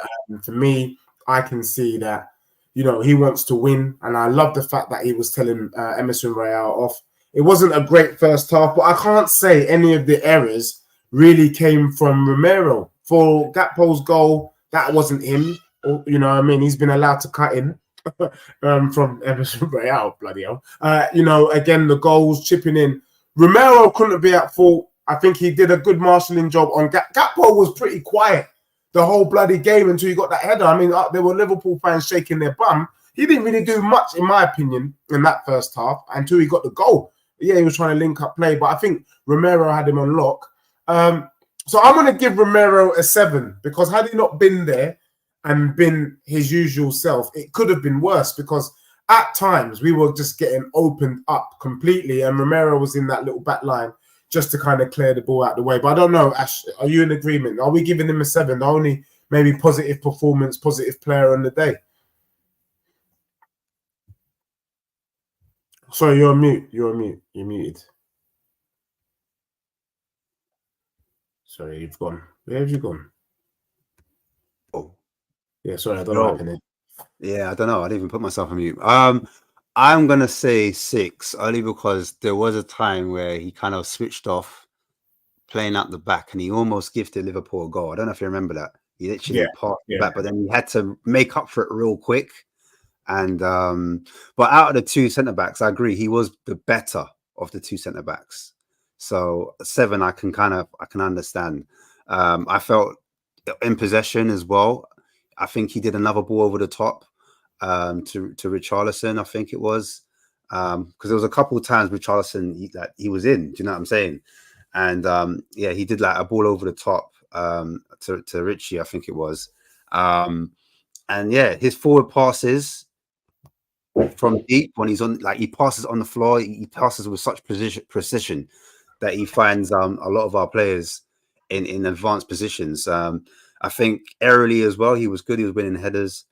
for me, I can see that, you know, he wants to win. And I love the fact that he was telling Emerson Royale off. It wasn't a great first half, but I can't say any of the errors really came from Romero. For Gakpo's goal, that wasn't him. Or, you know what I mean? He's been allowed to cut in from Emerson Royale, bloody hell. You know, again, the goals, chipping in. Romero couldn't be at fault. I think he did a good marshalling job on Gakpo. Was pretty quiet the whole bloody game until he got that header. I mean, there were Liverpool fans shaking their bum. He didn't really do much, in my opinion, in that first half until he got the goal. Yeah, he was trying to link up play, but I think Romero had him on lock. So I'm going to give Romero a 7, because had he not been there and been his usual self, it could have been worse, because at times we were just getting opened up completely, and Romero was in that little back line just to kind of clear the ball out of the way. But I don't know, Ash, are you in agreement? Are we giving him a 7? The only maybe positive performance, positive player on the day? Sorry, you're on mute. You're on mute. You're muted. Sorry, you've gone. Where have you gone? Oh. Yeah, sorry, I don't know what happened. Yeah, I don't know. I didn't even put myself on mute. I'm going to say 6, only because there was a time where he kind of switched off playing out the back, and he almost gifted Liverpool a goal. I don't know if you remember that. He literally passed the back, but then he had to make up for it real quick. And but out of the 2 centre-backs, I agree, he was the better of the 2 centre-backs. So 7, I can understand. I felt in possession as well. I think he did another ball over the top to Richarlison, I think it was, because there was a couple of times Richarlison he was in. Do you know what I'm saying? And yeah, he did like a ball over the top to Richie, I think it was. And yeah, his forward passes from deep, when he's on, like, he passes on the floor, he passes with such precision that he finds a lot of our players in advanced positions. I think aerially as well, he was good. He was winning headers,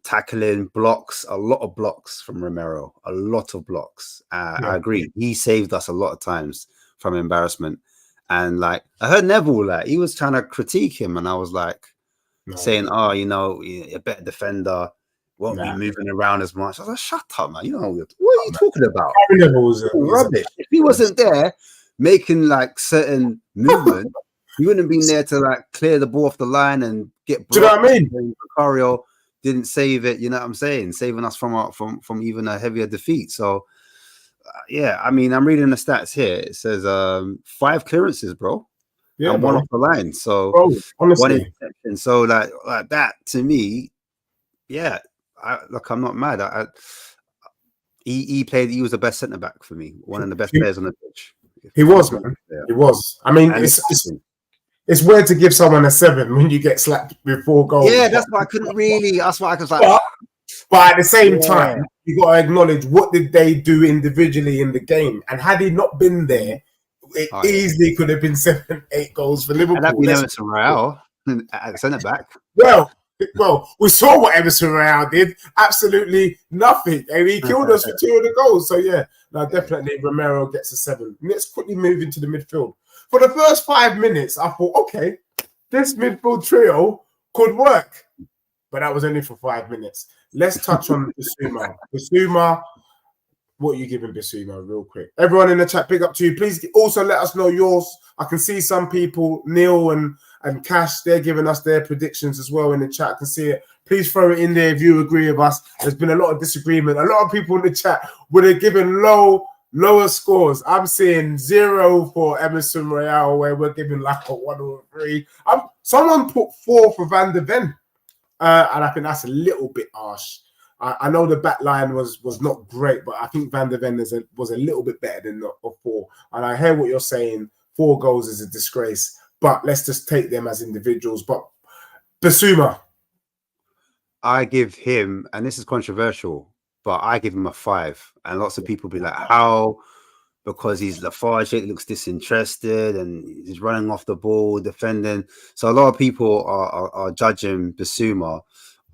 tackling, blocks, a lot of blocks from Romero, a lot of blocks. I agree. He saved us a lot of times from embarrassment. And like, I heard Neville, like, he was trying to critique him, and I was like, saying, oh, you know, a better defender, won't be moving around as much. I was like, shut up, man. You know, what are you talking about? Rubbish. If he wasn't there making like certain movement, he wouldn't have been there to like clear the ball off the line and get. Do you know what I mean? Vicario didn't save it. You know what I'm saying? Saving us from even a heavier defeat. So yeah, I mean, I'm reading the stats here. It says 5 clearances, bro. Yeah, and 1 off the line. So honestly, 1 interception. So like that to me, yeah. I'm not mad. He played. He was the best centre back for me. One of the best players on the pitch. He was, man. Yeah. He was. I mean, it's weird to give someone a 7 when you get slapped with 4 goals. Yeah, that's why I couldn't really. That's why I was like. But at the same time, you got to acknowledge what did they do individually in the game, and had he not been there, it easily could have been 7, 8 goals for Liverpool. And that'd be Emerson Royale at centre back. Well, we saw what Emerson Royale did. Absolutely nothing. And he killed us for 2 of the goals. So, yeah, no, definitely Romero gets a 7. Let's quickly move into the midfield. For the first 5 minutes, I thought, okay, this midfield trio could work. But that was only for 5 minutes. Let's touch on Bissouma. Bissouma, what are you giving Bissouma real quick? Everyone in the chat, big up to you. Please also let us know yours. I can see some people, Neil and Cash, they're giving us their predictions as well in the chat. I can see it. Please throw it in there if you agree with us. There's been a lot of disagreement. A lot of people in the chat would have given lower scores. I'm seeing 0 for Emerson Royale, where we're giving like a 1 or 3. Someone put 4 for Van de Ven, and I think that's a little bit harsh. I know the back line was not great, but I think Van de Ven was a little bit better than a 4. And I hear what you're saying. 4 goals is a disgrace, but let's just take them as individuals. But Bissouma, I give him, and this is controversial, but I give him a 5. And lots of people be like, how? Because he's lethargic, looks disinterested, and he's running off the ball, defending. So a lot of people are judging Bissouma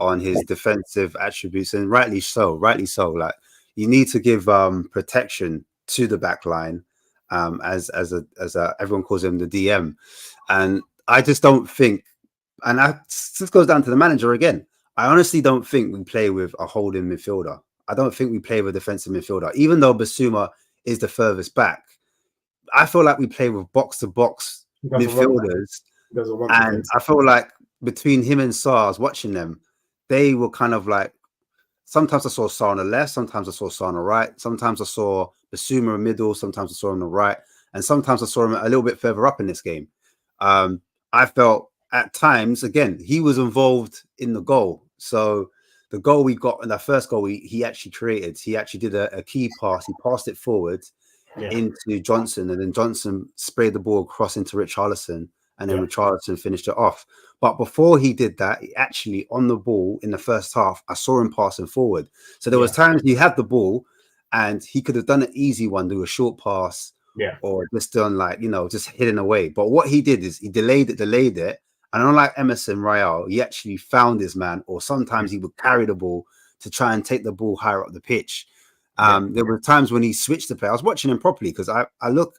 on his defensive attributes, and rightly so. Like, you need to give protection to the back line, as everyone calls him, the DM. And I just don't think, and this goes down to the manager again. I honestly don't think we play with a holding midfielder. I don't think we play with a defensive midfielder, even though Bissouma is the furthest back. I feel like we play with box-to-box midfielders, and I feel like between him and Sars, watching them, they were kind of like, sometimes I saw Sar on the left, sometimes I saw Sar on the right, sometimes I saw Bissouma in the middle, sometimes I saw him on the right, and sometimes I saw him a little bit further up in this game. I felt at times, again, he was involved in the goal. So the goal we got in that first goal, he actually created. He actually did a key pass. He passed it forward into Johnson, and then Johnson sprayed the ball across into Richarlison, and then Richarlison finished it off. But before he did that, he actually on the ball in the first half, I saw him passing forward. So there was times he had the ball, and he could have done an easy one, do a short pass, or just done like, just hidden away. But what he did is he delayed it. And unlike Emerson Royale, he actually found his man, or sometimes he would carry the ball to try and take the ball higher up the pitch. There were times when he switched the play. I was watching him properly because I look,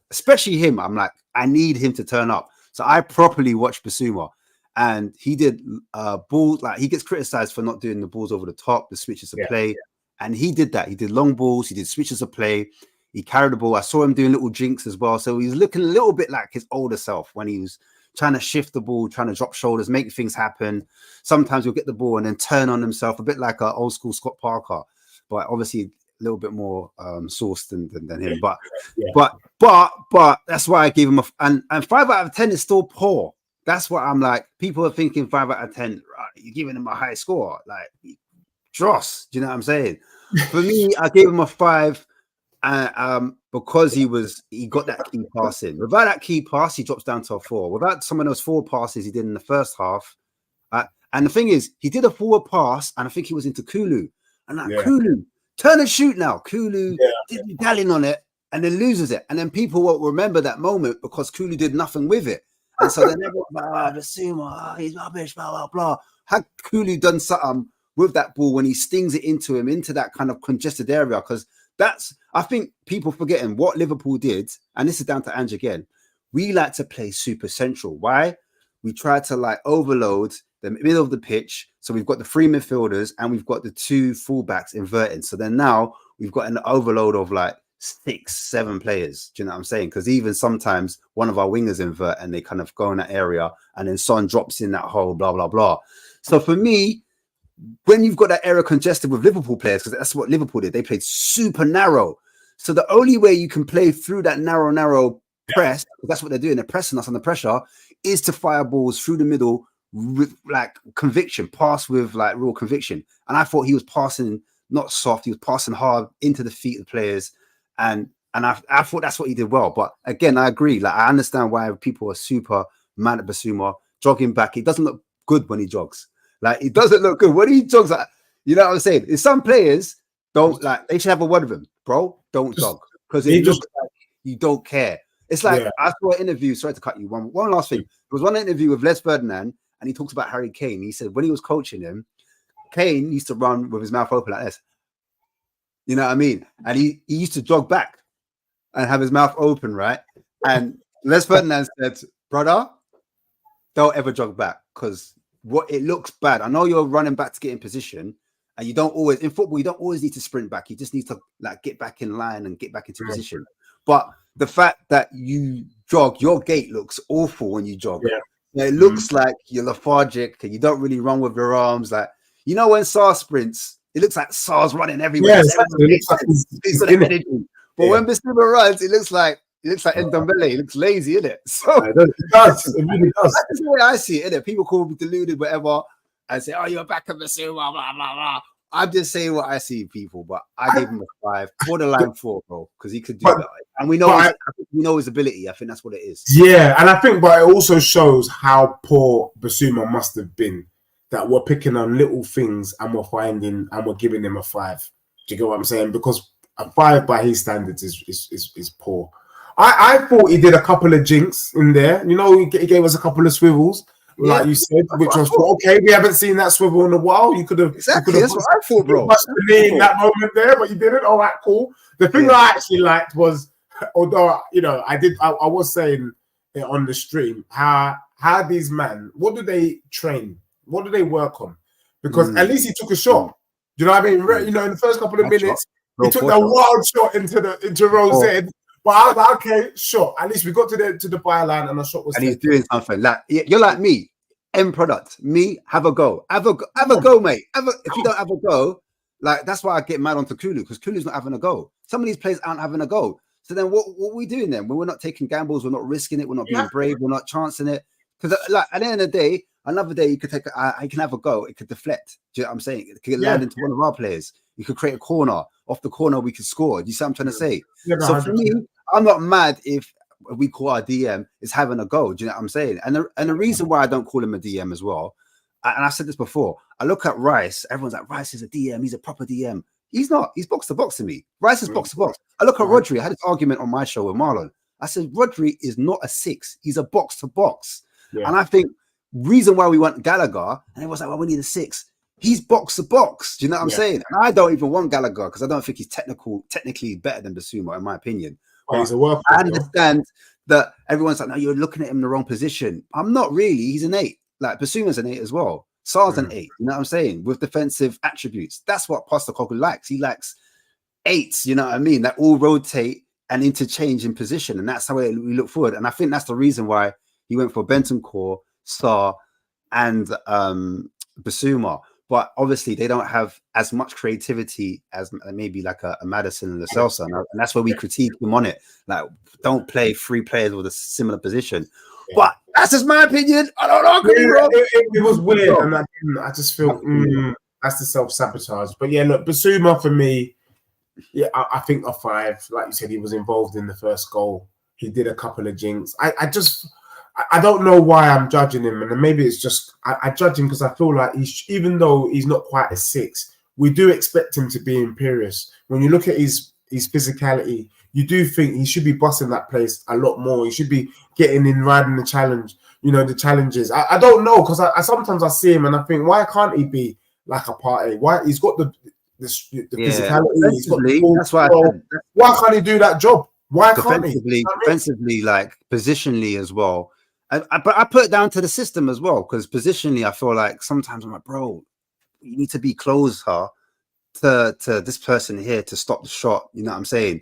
especially him. I'm like, I need him to turn up. So I properly watched Bissouma, and he did balls. Like, he gets criticized for not doing the balls over the top, the switches of play. And he did that. He did long balls. He did switches of play. He carried the ball. I saw him doing little jinks as well. So he's looking a little bit like his older self when he was trying to shift the ball, trying to drop shoulders, make things happen. Sometimes he'll get the ball and then turn on himself, a bit like an old school Scott Parker, but obviously a little bit more sourced than him. But that's why I gave him and 5 out of 10 is still poor. That's what I'm like. People are thinking 5 out of 10. Right, you're giving him a high score, like dross. Do you know what I'm saying? For me, I gave him a 5. Because he got that key pass in. Without that key pass, he drops down to a 4. Without some of those 4 passes he did in the first half, and the thing is, he did a forward pass, and I think he was into Kulu, and like Kulu, turn and shoot now. Kulu did dallying on it, and then loses it, and then people won't remember that moment because Kulu did nothing with it, and so then everyone, Bissouma, he's rubbish, blah blah blah. Had Kulu done something with that ball when he stings it into that kind of congested area? Because I think people forgetting what Liverpool did, and this is down to Ange again. We like to play super central. Why? We try to like overload the middle of the pitch. So we've got the 3 midfielders and we've got the 2 fullbacks inverted. So then now we've got an overload of like 6, 7 players. Do you know what I'm saying? Because even sometimes one of our wingers invert and they kind of go in that area, and then Son drops in that hole, blah, blah, blah. So for me, when you've got that area congested with Liverpool players, because that's what Liverpool did, they played super narrow. So the only way you can play through that narrow press, that's what they're doing, they're pressing us under pressure, is to fire balls through the middle with like conviction, pass with like real conviction. And I thought he was passing not soft, he was passing hard into the feet of players. And I thought that's what he did well. But again, I agree. Like, I understand why people are super mad at Bissouma jogging back. It doesn't look good when he jogs. Like, it doesn't look good when he jogs. Like, you know what I'm saying? If some players don't like, they should have a word with him, bro. Don't jog, because it looks like you don't care. It's like I saw an interview. Sorry to cut you. One last thing. There was one interview with Les Ferdinand, and he talks about Harry Kane. He said when he was coaching him, Kane used to run with his mouth open like this. You know what I mean? And he used to jog back and have his mouth open, right? And Les Ferdinand said, brother, don't ever jog back, because it looks bad. I know you're running back to get in position, And you don't always in football, you don't always need to sprint back. You just need to like get back in line and get back into position. But the fact that you jog, your gait looks awful when you jog. Yeah. It looks like you're lethargic and you don't really run with your arms. Like, you know, when Sar sprints, it looks like Sar's running everywhere. Yeah, exactly. It looks like he's got energy. But when Bissouma runs, it looks like Ndombele. It looks lazy, isn't it? So it does. It really does. That's the way I see it, innit? People call me deluded, whatever. I say, "Oh, you're back at Bissouma, blah blah blah." I'm just saying what I see, people. But I gave him a 5, borderline 4, bro, because he could do that, and we know his ability. I think that's what it is. Yeah, and I think, but it also shows how poor Bissouma must have been. That we're picking on little things and we're giving him a 5. Do you get what I'm saying? Because a 5 by his standards is poor. I thought he did a couple of jinks in there. You know, he gave us a couple of swivels, like you said, which was okay. We haven't seen that swivel in a while. You could have exactly. That's what I thought, bro. In that moment there, but you didn't. All right, cool. The thing that I actually liked was, although you know, I was saying it on the stream, how these men, what do they train? What do they work on? Because at least he took a shot. Do you know what I mean? You know, in the first couple of minutes, he took that wild shot into Rose's head. But I was like, okay, shot. At least we got to the byline and the shot was. And he's doing something. Like you're like me, end product. Me, have a go, have a go, mate. If you don't have a go, like that's why I get mad onto Kulu, because Kulu's not having a go. Some of these players aren't having a go. So then what are we doing then? When we're not taking gambles, we're not risking it, we're not being brave, we're not chancing it. Because like at the end of the day, another day you could take I can have a go, it could deflect. Do you know what I'm saying? It could land into one of our players. You could create a corner. Off the corner, we could score. Do you see what I'm trying to say? So for me, I'm not mad if we call our DM is having a go. Do you know what I'm saying? And the reason why I don't call him a DM as well, and I've said this before, I look at Rice, everyone's like, Rice is a DM, he's a proper DM. He's not, he's box to box to me. Rice is box to box. I look at Rodri, I had this argument on my show with Marlon. I said, Rodri is not a 6, he's a box to box. And I think reason why we want Gallagher, and it was like, well, we need a 6. He's box to box. Do you know what I'm saying? And I don't even want Gallagher because I don't think he's technically better than Bissouma, in my opinion. He's a worker. I understand that everyone's like, no, you're looking at him in the wrong position. I'm not really. He's an 8. Like Bissouma's an 8 as well. Sar's an 8. You know what I'm saying? With defensive attributes. That's what Postecoglou likes. He likes 8s. You know what I mean? That all rotate and interchange in position, and that's how we look forward. And I think that's the reason why he went for Bentancur, Sar, and Bissouma. But obviously, they don't have as much creativity as maybe like a Maddison and a Celso. And that's where we critique them on it. Like, don't play 3 players with a similar position. But that's just my opinion. I don't know. It was weird. And I just feel that's the self-sabotage. But yeah, look, Bissouma for me, I think a 5. Like you said, he was involved in the first goal. He did a couple of jinks. I don't know why I'm judging him, and maybe it's just I judge him because I feel like even though he's not quite a 6, we do expect him to be imperious. When you look at his physicality, you do think he should be busting that place a lot more. He should be getting in, riding the challenge, you know, the challenges. I don't know, because I sometimes I see him and I think, why can't he be like a party? Why he's got the physicality? He's got the that's why. Why can't he do that job? Why can't he? Defensively, like positionally as well. But I put it down to the system as well, because positionally, I feel like sometimes I'm like, bro, you need to be closer to this person here to stop the shot. You know what I'm saying?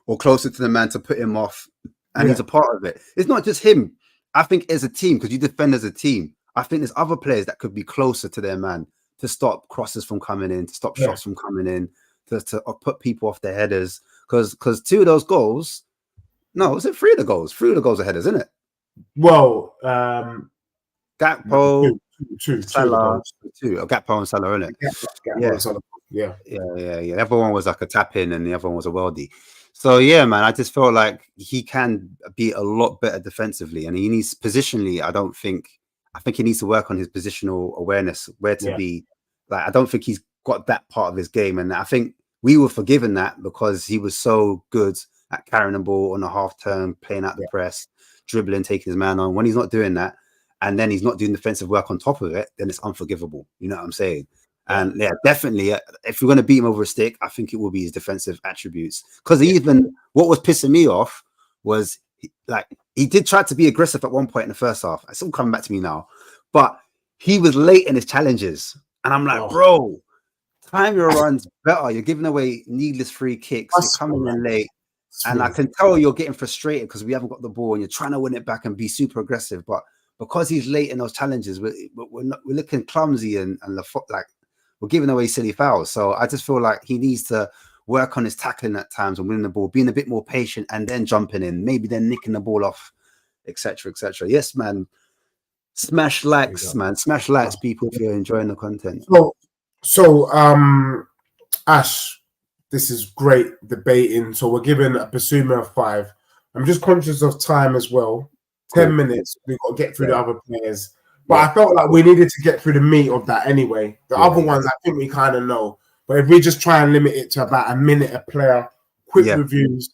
Or closer to the man to put him off. And he's a part of it. It's not just him. I think as a team, because you defend as a team, I think there's other players that could be closer to their man to stop crosses from coming in, to stop shots from coming in, to put people off their headers. Because 2 of those goals, no, was it 3 of the goals? 3 of the goals are headers, isn't it? Well, Gakpo, two, Salah, 2. Gakpo and Salah, isn't it? Yeah. The other one was like a tap in, and the other one was a worldie. So yeah, man, I just felt like he can be a lot better defensively, and he needs positionally. I think he needs to work on his positional awareness, where to be. Like, I don't think he's got that part of his game, and I think we were forgiven that because he was so good at carrying the ball on a half turn, playing out the press, dribbling, taking his man on. When he's not doing that, and then he's not doing defensive work on top of it, then it's unforgivable. You know what I'm saying? And yeah, definitely, if we're going to beat him over a stick, I think it will be his defensive attributes. Because even what was pissing me off was he did try to be aggressive at one point in the first half. It's all coming back to me now, but he was late in his challenges, and I'm like, bro, time your runs better. You're giving away needless free kicks. You're coming in late. And I can tell you're getting frustrated because we haven't got the ball and you're trying to win it back and be super aggressive. But because he's late in those challenges, we're looking clumsy and like we're giving away silly fouls. So I just feel like he needs to work on his tackling at times and winning the ball, being a bit more patient and then jumping in, maybe then nicking the ball off, etc., etc. Yes, man. Smash likes, man. Smash likes, people, if you're enjoying the content. So, Ash, this is great debating. So we're giving a Basuma a 5. I'm just conscious of time as well. 10 minutes. We've got to get through the other players. But I felt like we needed to get through the meat of that anyway. The other ones, I think we kind of know. But if we just try and limit it to about a minute a player, quick reviews.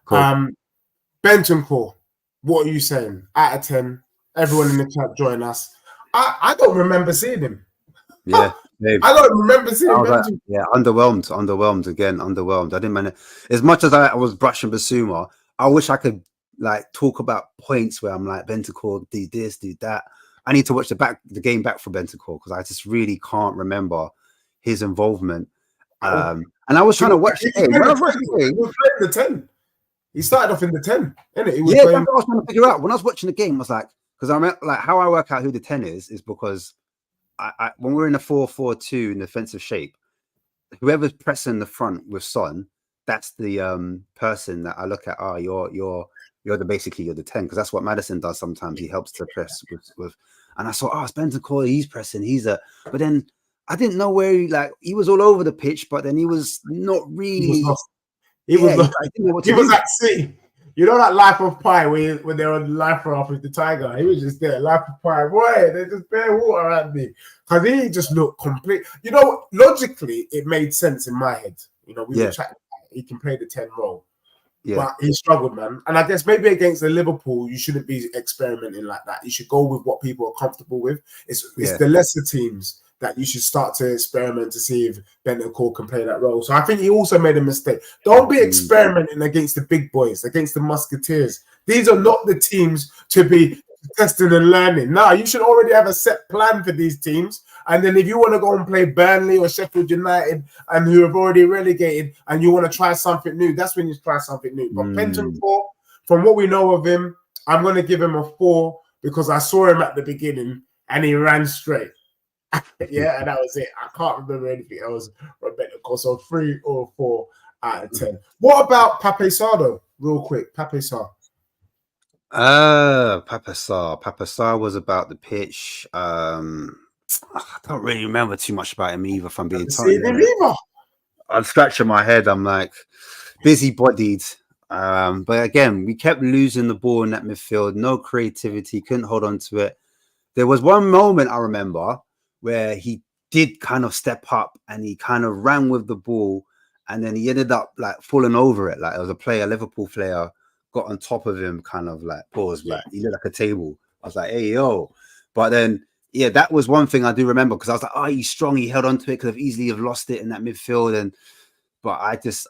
Bentancur, what are you saying? Out of 10. Everyone in the chat join us. I don't remember seeing him. Yeah. I don't remember seeing him. Like, underwhelmed again. Underwhelmed. I didn't manage. As much as I was brushing Basuma, I wish I could like talk about points where I'm like, Bentancur did this, did that. I need to watch the game back for Bentancur because I just really can't remember his involvement. And I was trying to watch the game. He was playing the 10. He started off in the 10, innit? He was that's what I was trying to figure out. When I was watching the game, I was like, because I meant like how I work out who the 10 is because I when we're in a 4-4-2 in defensive shape, whoever's pressing the front with Son, that's the person that I look at. Oh, you're the 10 because that's what Maddison does sometimes. He helps to press with and I saw it's Bentancur, he's pressing, but then I didn't know where he was all over the pitch, but then he was not really. He was at sea. You know that Life of Pi when they were on the life raft with the tiger? He was just there, Life of Pi. Boy, they just bare water at me. Because he just looked complete. You know, logically, it made sense in my head. You know, we were chatting about it. He can play the 10 role. Yeah. But he struggled, man. And I guess maybe against the Liverpool, you shouldn't be experimenting like that. You should go with what people are comfortable with. It's the lesser teams that you should start to experiment to see if Bentancur can play that role. So I think he also made a mistake. Don't be experimenting against the big boys, against the Musketeers. These are not the teams to be testing and learning. No, you should already have a set plan for these teams. And then if you want to go and play Burnley or Sheffield United and who have already relegated and you want to try something new, that's when you try something new. But Bentancur, from what we know of him, I'm going to give him a 4 because I saw him at the beginning and he ran straight. And that was it. I can't remember anything else from Bentancur. So 3 or 4 out of 10. What about Pape Sarr though? Real quick, Pape Sarr. Pape Sarr was about the pitch. I don't really remember too much about him either. If I'm being honest, I'm scratching my head. I'm like busy-bodied. But again, we kept losing the ball in that midfield. No creativity. Couldn't hold on to it. There was one moment I remember where he did kind of step up and he kind of ran with the ball and then he ended up like falling over it. Like it was a Liverpool player got on top of him, kind of like paused, like he looked like a table. I was like, hey, yo. But then, that was one thing I do remember because I was like, he's strong. He held on to it, could have easily have lost it in that midfield. But I just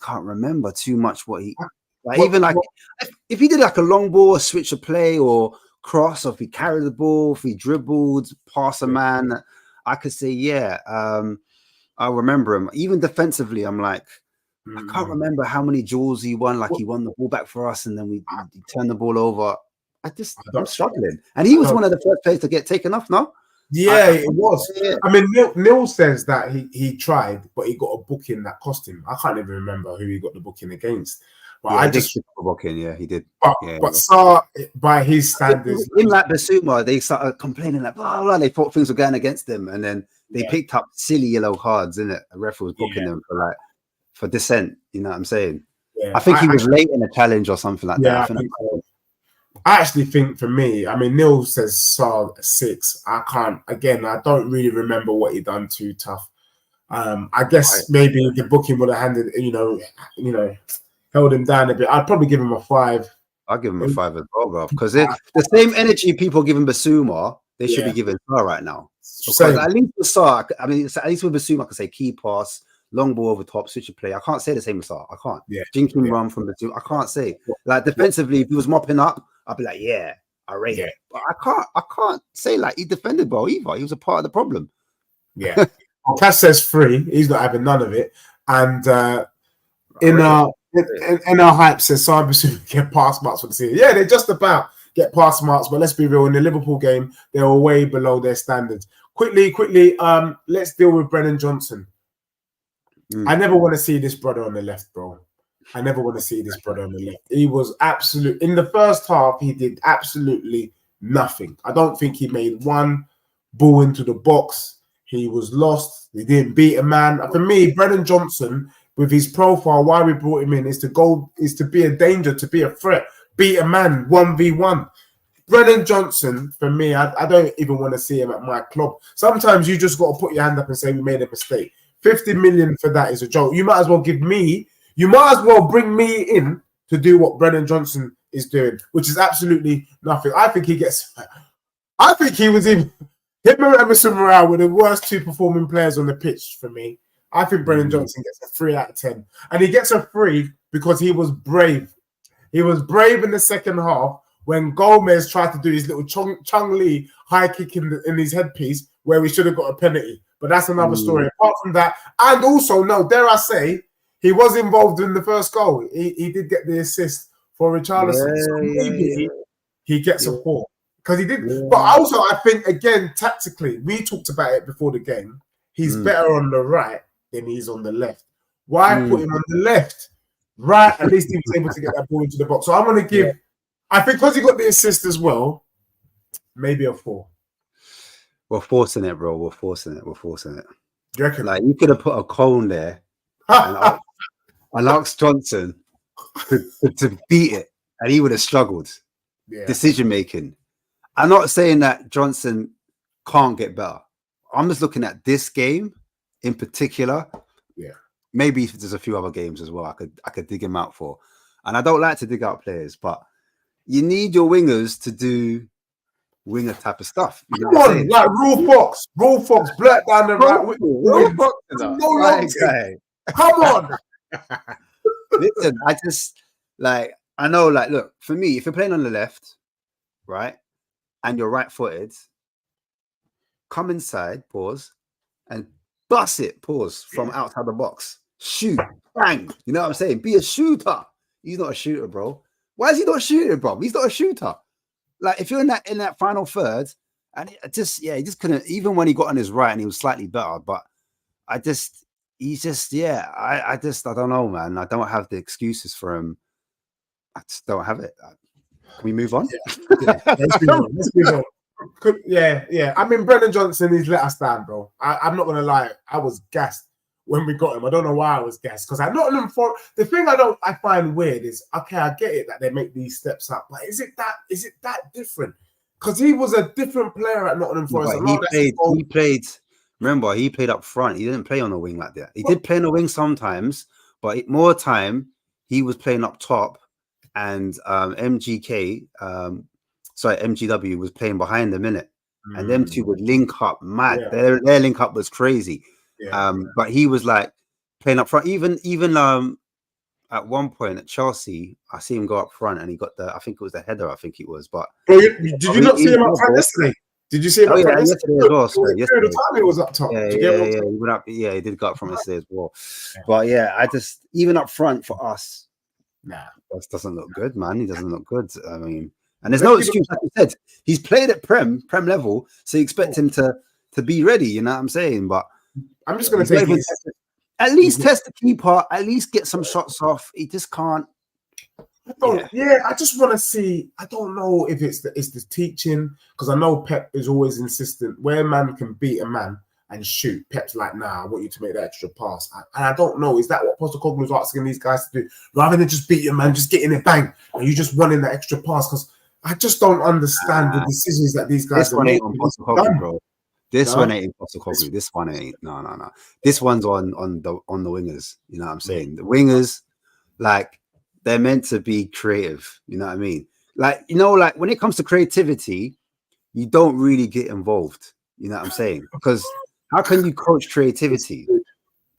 can't remember too much what he, if he did like a long ball, a switch of play or cross, or if he carried the ball, if he dribbled past a man, I could say, I remember him. Even defensively, I'm like, I can't remember how many duels he won. Like he won the ball back for us and then we turned the ball over. I'm struggling. And he was one of the first players to get taken off, no? Yeah, it was. Yeah. I mean, Neil says that he tried, but he got a booking that cost him. I can't even remember who he got the booking against. But he did. But Sarr, by his standards, in like Basuma, they started complaining like, they thought things were going against them, and then they picked up silly yellow cards, innit? A ref was booking them for dissent. You know what I'm saying? Yeah. I think he was late in a challenge or something like that. I actually think for me, I mean, Neil says Sarr 6. I don't really remember what he done too tough. I guess maybe the booking would have handed, held him down a bit. I'd probably give him a 5. I'll give him a 5 as well, bro. Because the same energy people giving Basuma, they should be giving Sarr right now. Because at least with Sarr, at least with Basuma, I can say key pass, long ball over top, switch of play. I can't say the same with Sarr. I can't. Jinking run from Basuma. I can't say. Like defensively, if he was mopping up, I'd be like, I rate it. But I can't say like he defended well either. He was a part of the problem. Yeah. Well, Cass says 3. He's not having none of it. And in our hype says Cyber soon get pass marks for the season. Yeah, they just about get pass marks, but let's be real. In the Liverpool game, they were way below their standards. Quickly, let's deal with Brennan Johnson. I never want to see this brother on the left, bro. I never want to see this brother on the left. He was absolute. In the first half, he did absolutely nothing. I don't think he made one ball into the box. He was lost. He didn't beat a man. For me, Brennan Johnson, with his profile, why we brought him in is to be a danger, to be a threat, beat a man 1v1. Brennan Johnson, for me, I don't even want to see him at my club. Sometimes you just got to put your hand up and say we made a mistake. 50 million for that is a joke. You might as well bring me in to do what Brennan Johnson is doing, which is absolutely nothing. I think he was in him and Emerson Morale were the worst 2 performing players on the pitch for me. I think Brennan Johnson gets a 3 out of 10. And he gets a 3 because he was brave. He was brave in the second half when Gomez tried to do his little Chung Lee high kick in his headpiece where we should have got a penalty. But that's another story. Apart from that, and also, no, dare I say, he was involved in the first goal. He did get the assist for Richarlison. So maybe he gets a 4. Because he did. But also, I think, again, tactically, we talked about it before the game. He's better on the right than he's on the left. Why put him on the left? Right, at least he was able to get that ball into the box. So I'm going to give, I think because he got the assist as well, maybe a 4. We're forcing it, bro. We're forcing it. Do you reckon? Like, you could have put a cone there and asked Johnson to beat it, and he would have struggled. Yeah. Decision making. I'm not saying that Johnson can't get better. I'm just looking at this game in particular. Yeah. Maybe there's a few other games as well I could dig him out for. And I don't like to dig out players, but you need your wingers to do winger type of stuff. You Come on, like Raw Fox, blurt down the right. Come on. Listen, I know, look, for me, if you're playing on the left, right, and you're right-footed, come inside, pause, and bust it, pause, from outside the box. Shoot, bang. You know what I'm saying? Be a shooter. He's not a shooter, bro. Why is he not shooting, bro? He's not a shooter. Like, if you're in that final third, and he just couldn't, even when he got on his right and he was slightly better, but I don't know, man. I don't have the excuses for him. I just don't have it. Can we move on? Let's move on. Yeah. I mean, Brennan Johnson, he's let us down, bro. I'm not going to lie. I was gassed when we got him. I don't know why I was gassed. Because the thing I find weird is, okay, I get it that they make these steps up, but is it that different? Because he was a different player at Nottingham Forest. He played. Remember, he played up front. He didn't play on the wing like that. He did play on the wing sometimes, but more time he was playing up top, and MGW was playing behind him, innit? And them two would link up mad. Yeah. Their link up was crazy. Yeah. But he was like playing up front. Even at one point at Chelsea, I see him go up front and he got I think it was the header, But did you not see him up front yesterday? Did you see him up front yesterday as well? Yesterday. The time he was up top. He went up. Yeah, he did go up front yesterday as well. Yeah. But yeah, even up front for us, that doesn't look good, man. He doesn't look good. I mean, and there's no excuse. Like you said, he's played at Prem level, so you expect him to be ready. You know what I'm saying? But I'm just going to take at least test the keeper. At least get some shots off. He just can't. I just want to see. I don't know if it's the teaching, because I know Pep is always insistent where a man can beat a man and shoot. Pep's like, nah, I want you to make that extra pass. And I don't know, is that what Postecoglou was asking these guys to do? Rather than just beat your man, just get in it, bang, and you just wanting that extra pass? Because I just don't understand the decisions that these guys are making. Bro. This one ain't Postecoglou. This one ain't. No. This one's on the wingers. You know what I'm saying? The wingers, like, they're meant to be creative. You know what I mean? Like, like when it comes to creativity, you don't really get involved. You know what I'm saying? Because how can you coach creativity?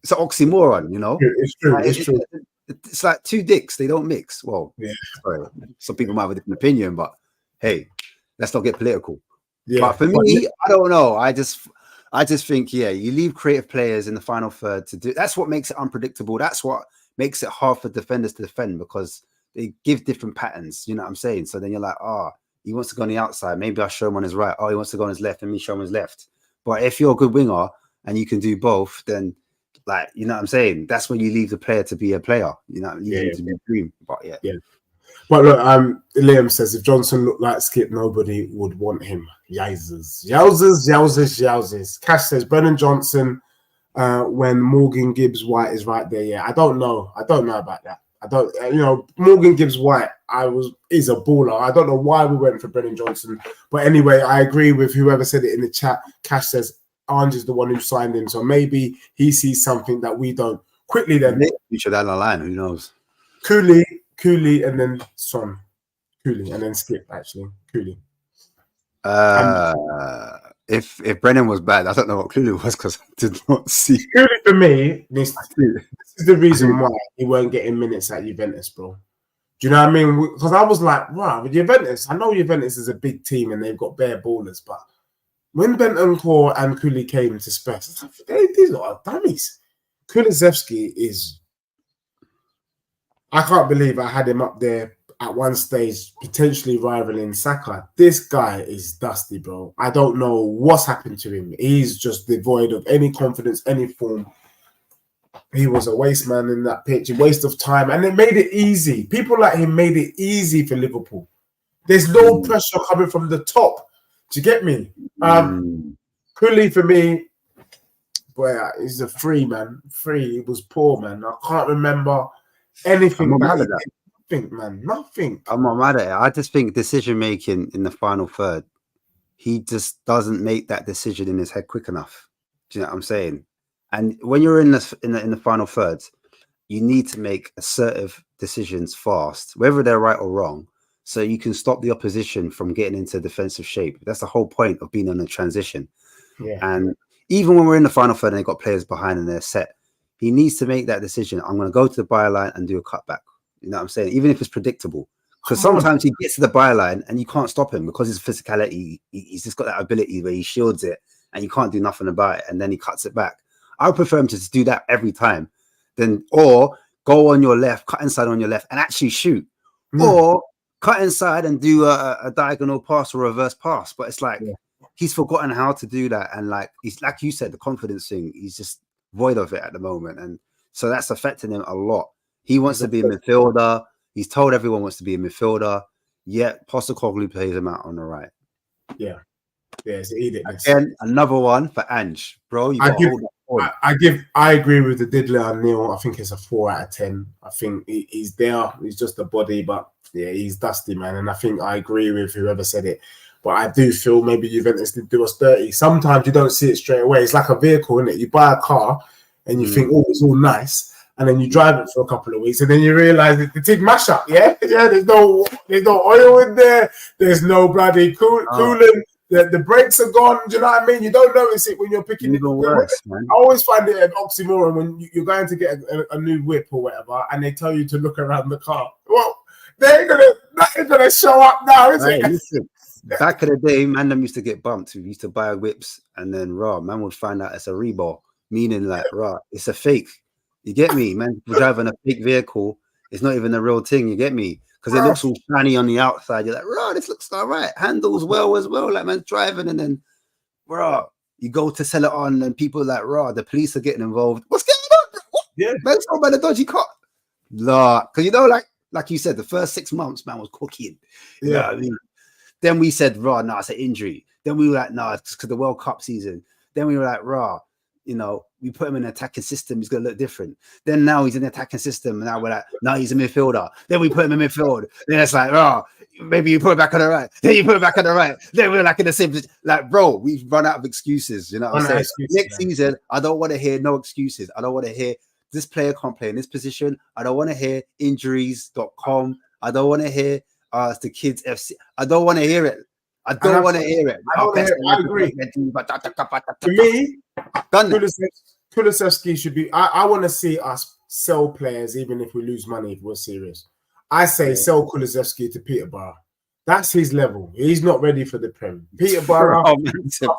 It's an oxymoron, It's true. Like, it's true. It's like two dicks. They don't mix. Well, sorry, some people might have a different opinion, but hey, let's not get political. Yeah, but for me, I don't know. I just think, yeah, you leave creative players in the final third to do. That's what makes it unpredictable. That's what makes it hard for defenders to defend because they give different patterns. You know what I'm saying? So then you're like, oh, he wants to go on the outside. Maybe I'll show him on his right. Oh, he wants to go on his left. Let me show him his left. But if you're a good winger and you can do both, then like, you know what I'm saying? That's when you leave the player to be a player. You know, leave him to be a dream. But yeah. But look, Liam says if Johnson looked like Skip, nobody would want him. Yowzers. Cash says Brennan Johnson when Morgan Gibbs White is right there. Yeah, I don't know about that. I don't, Morgan Gibbs White is a baller. I don't know why we went for Brennan Johnson, but anyway, I agree with whoever said it in the chat. Cash says Ange is the one who signed him, so maybe he sees something that we don't. Quickly then, future down the line, who knows? Cooley, and then Son. Cooley, and then Skip, actually. Cooley. If Brennan was bad, I don't know what Cooley was because I did not see. Cooley, for me, this is the reason why he weren't getting minutes at Juventus, bro. Do you know what I mean? Because I was like, wow, with Juventus, I know Juventus is a big team and they've got bare ballers, but when Bentancur and Cooley came to Spurs, these are dummies. Kulusevski is... I can't believe I had him up there at one stage, potentially rivaling Saka. This guy is dusty, bro. I don't know what's happened to him. He's just devoid of any confidence, any form. He was a waste man in that pitch, a waste of time. And it made it easy. People like him made it easy for Liverpool. There's no pressure coming from the top. Do you get me? Cooley, for me, boy, he's a free, man. Free. He was poor, man. I can't remember anything. Nothing. I'm not mad at it. I just think decision making in the final third, he just doesn't make that decision in his head quick enough. Do you know what I'm saying? And when you're in the final third, you need to make assertive decisions fast, whether they're right or wrong, so you can stop the opposition from getting into defensive shape. That's the whole point of being on a transition. Yeah. And even when we're in the final third and they've got players behind and they're set, he needs to make that decision. I'm going to go to the byline and do a cutback. You know what I'm saying? Even if it's predictable. Because sometimes he gets to the byline and you can't stop him because his physicality, he's just got that ability where he shields it and you can't do nothing about it and then he cuts it back. I would prefer him to just do that every time. Or go on your left, cut inside on your left and actually shoot. Or cut inside and do a diagonal pass or reverse pass. But it's like he's forgotten how to do that. And like he's like you said, the confidence thing, he's just void of it at the moment. And so that's affecting him a lot. He wants to be a midfielder. He's told everyone wants to be a midfielder. Yet Postecoglou plays him out on the right. Yeah. Yeah, it's edict. Again, another one for Ange. Bro, you got to hold that point. I agree with the Diddler and Neil. I think it's a 4 out of 10. I think he's there. He's just a body, but yeah, he's dusty, man. And I think I agree with whoever said it. But I do feel maybe Juventus did do us dirty. Sometimes you don't see it straight away. It's like a vehicle, isn't it? You buy a car and you think, oh, it's all nice. And then you drive it for a couple of weeks, and then you realize that the thing mash up. Yeah. There's no oil in there. There's no bloody coolant. The brakes are gone. Do you know what I mean? You don't notice it when you're picking it up. I always find it an oxymoron when you're going to get a new whip or whatever, and they tell you to look around the car. Well, they're gonna show up now, is it? Listen, back in the day, man, them used to get bumped. We used to buy whips, and then man would find out it's a Reebok, meaning like it's a fake. You get me, man? We're driving a fake vehicle. It's not even the real thing. You get me? Because it looks all shiny on the outside. You're like, this looks all right. Handles well as well. Like, man's driving, and then, you go to sell it on, and people are like, the police are getting involved. What's going on, bro? What? Yeah, man's talking about a dodgy car. Because like you said, the first 6 months, man was cooking. You know what I mean? Then we said, it's an injury. Then we were like, it's because the World Cup season. Then we were like, we put him in an attacking system, he's going to look different. Then now he's in the attacking system, and now we're like, no, he's a midfielder. Then we put him in midfield. Then it's like, maybe you put it back on the right. Then you put it back on the right. Then we're like in the same position. Like, bro, we've run out of excuses. You know what I'm saying? Next season, I don't want to hear no excuses. I don't want to hear this player can't play in this position. I don't want to hear injuries.com. I don't want to hear the kids FC. I don't want to hear it. I don't want to hear it. I agree. To me, Kulusevski should be. I want to see us sell players, even if we lose money, if we're serious. I say sell Kulusevski to Peterborough. That's his level. He's not ready for the Prem. Peterborough,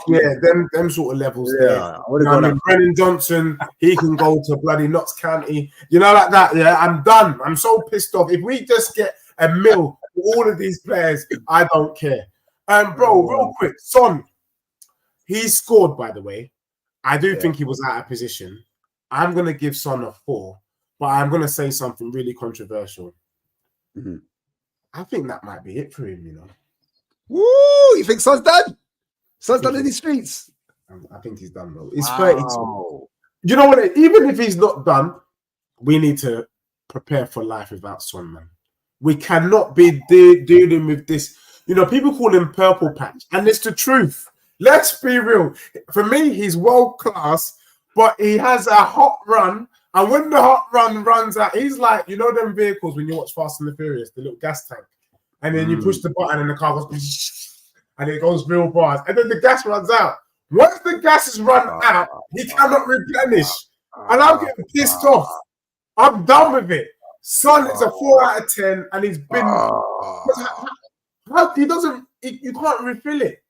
yeah, them sort of levels there. I You know what I mean? Brennan Johnson, he can go to bloody Notts County. You know, like that. Yeah, I'm done. I'm so pissed off. If we just get a mill for all of these players, I don't care. Bro, real quick, Son, he scored, by the way. I do think he was out of position. I'm gonna give Son a 4, but I'm gonna say something really controversial. I think that might be it for him, you know. Woo! You think Son's done? Son's done in the streets. I think he's done, bro. He's 32. You know what? Even if he's not done, we need to prepare for life without Son, man. We cannot be dealing with this. You know, people call him purple patch, and it's the truth. Let's be real. For me, he's world class, but he has a hot run. And when the hot run runs out, he's like, you know, them vehicles when you watch Fast and the Furious, the little gas tank, and then you push the button and the car goes, and it goes real fast, and then the gas runs out. Once the gas is run out, he cannot replenish, and I'm getting pissed off. I'm done with it. Son is a 4 out of 10, and he's been. He doesn't. You can't refill it.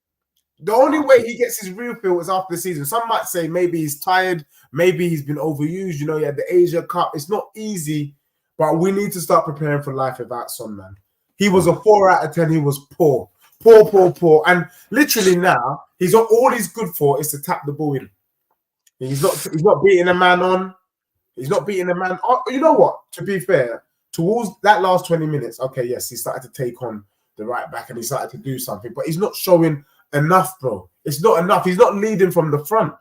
The only way he gets his real feel is after the season. Some might say maybe he's tired, maybe he's been overused. You know, he had the Asia Cup. It's not easy, but we need to start preparing for life without Son, man. He was a 4 out of 10. He was poor. And literally now, all he's good for is to tap the ball in. He's not beating a man on. He's not beating a man. Oh, you know what? To be fair, towards that last 20 minutes, okay, yes, he started to take on the right back and he started to do something, but he's not showing enough, bro. It's not enough. He's not leading from the front.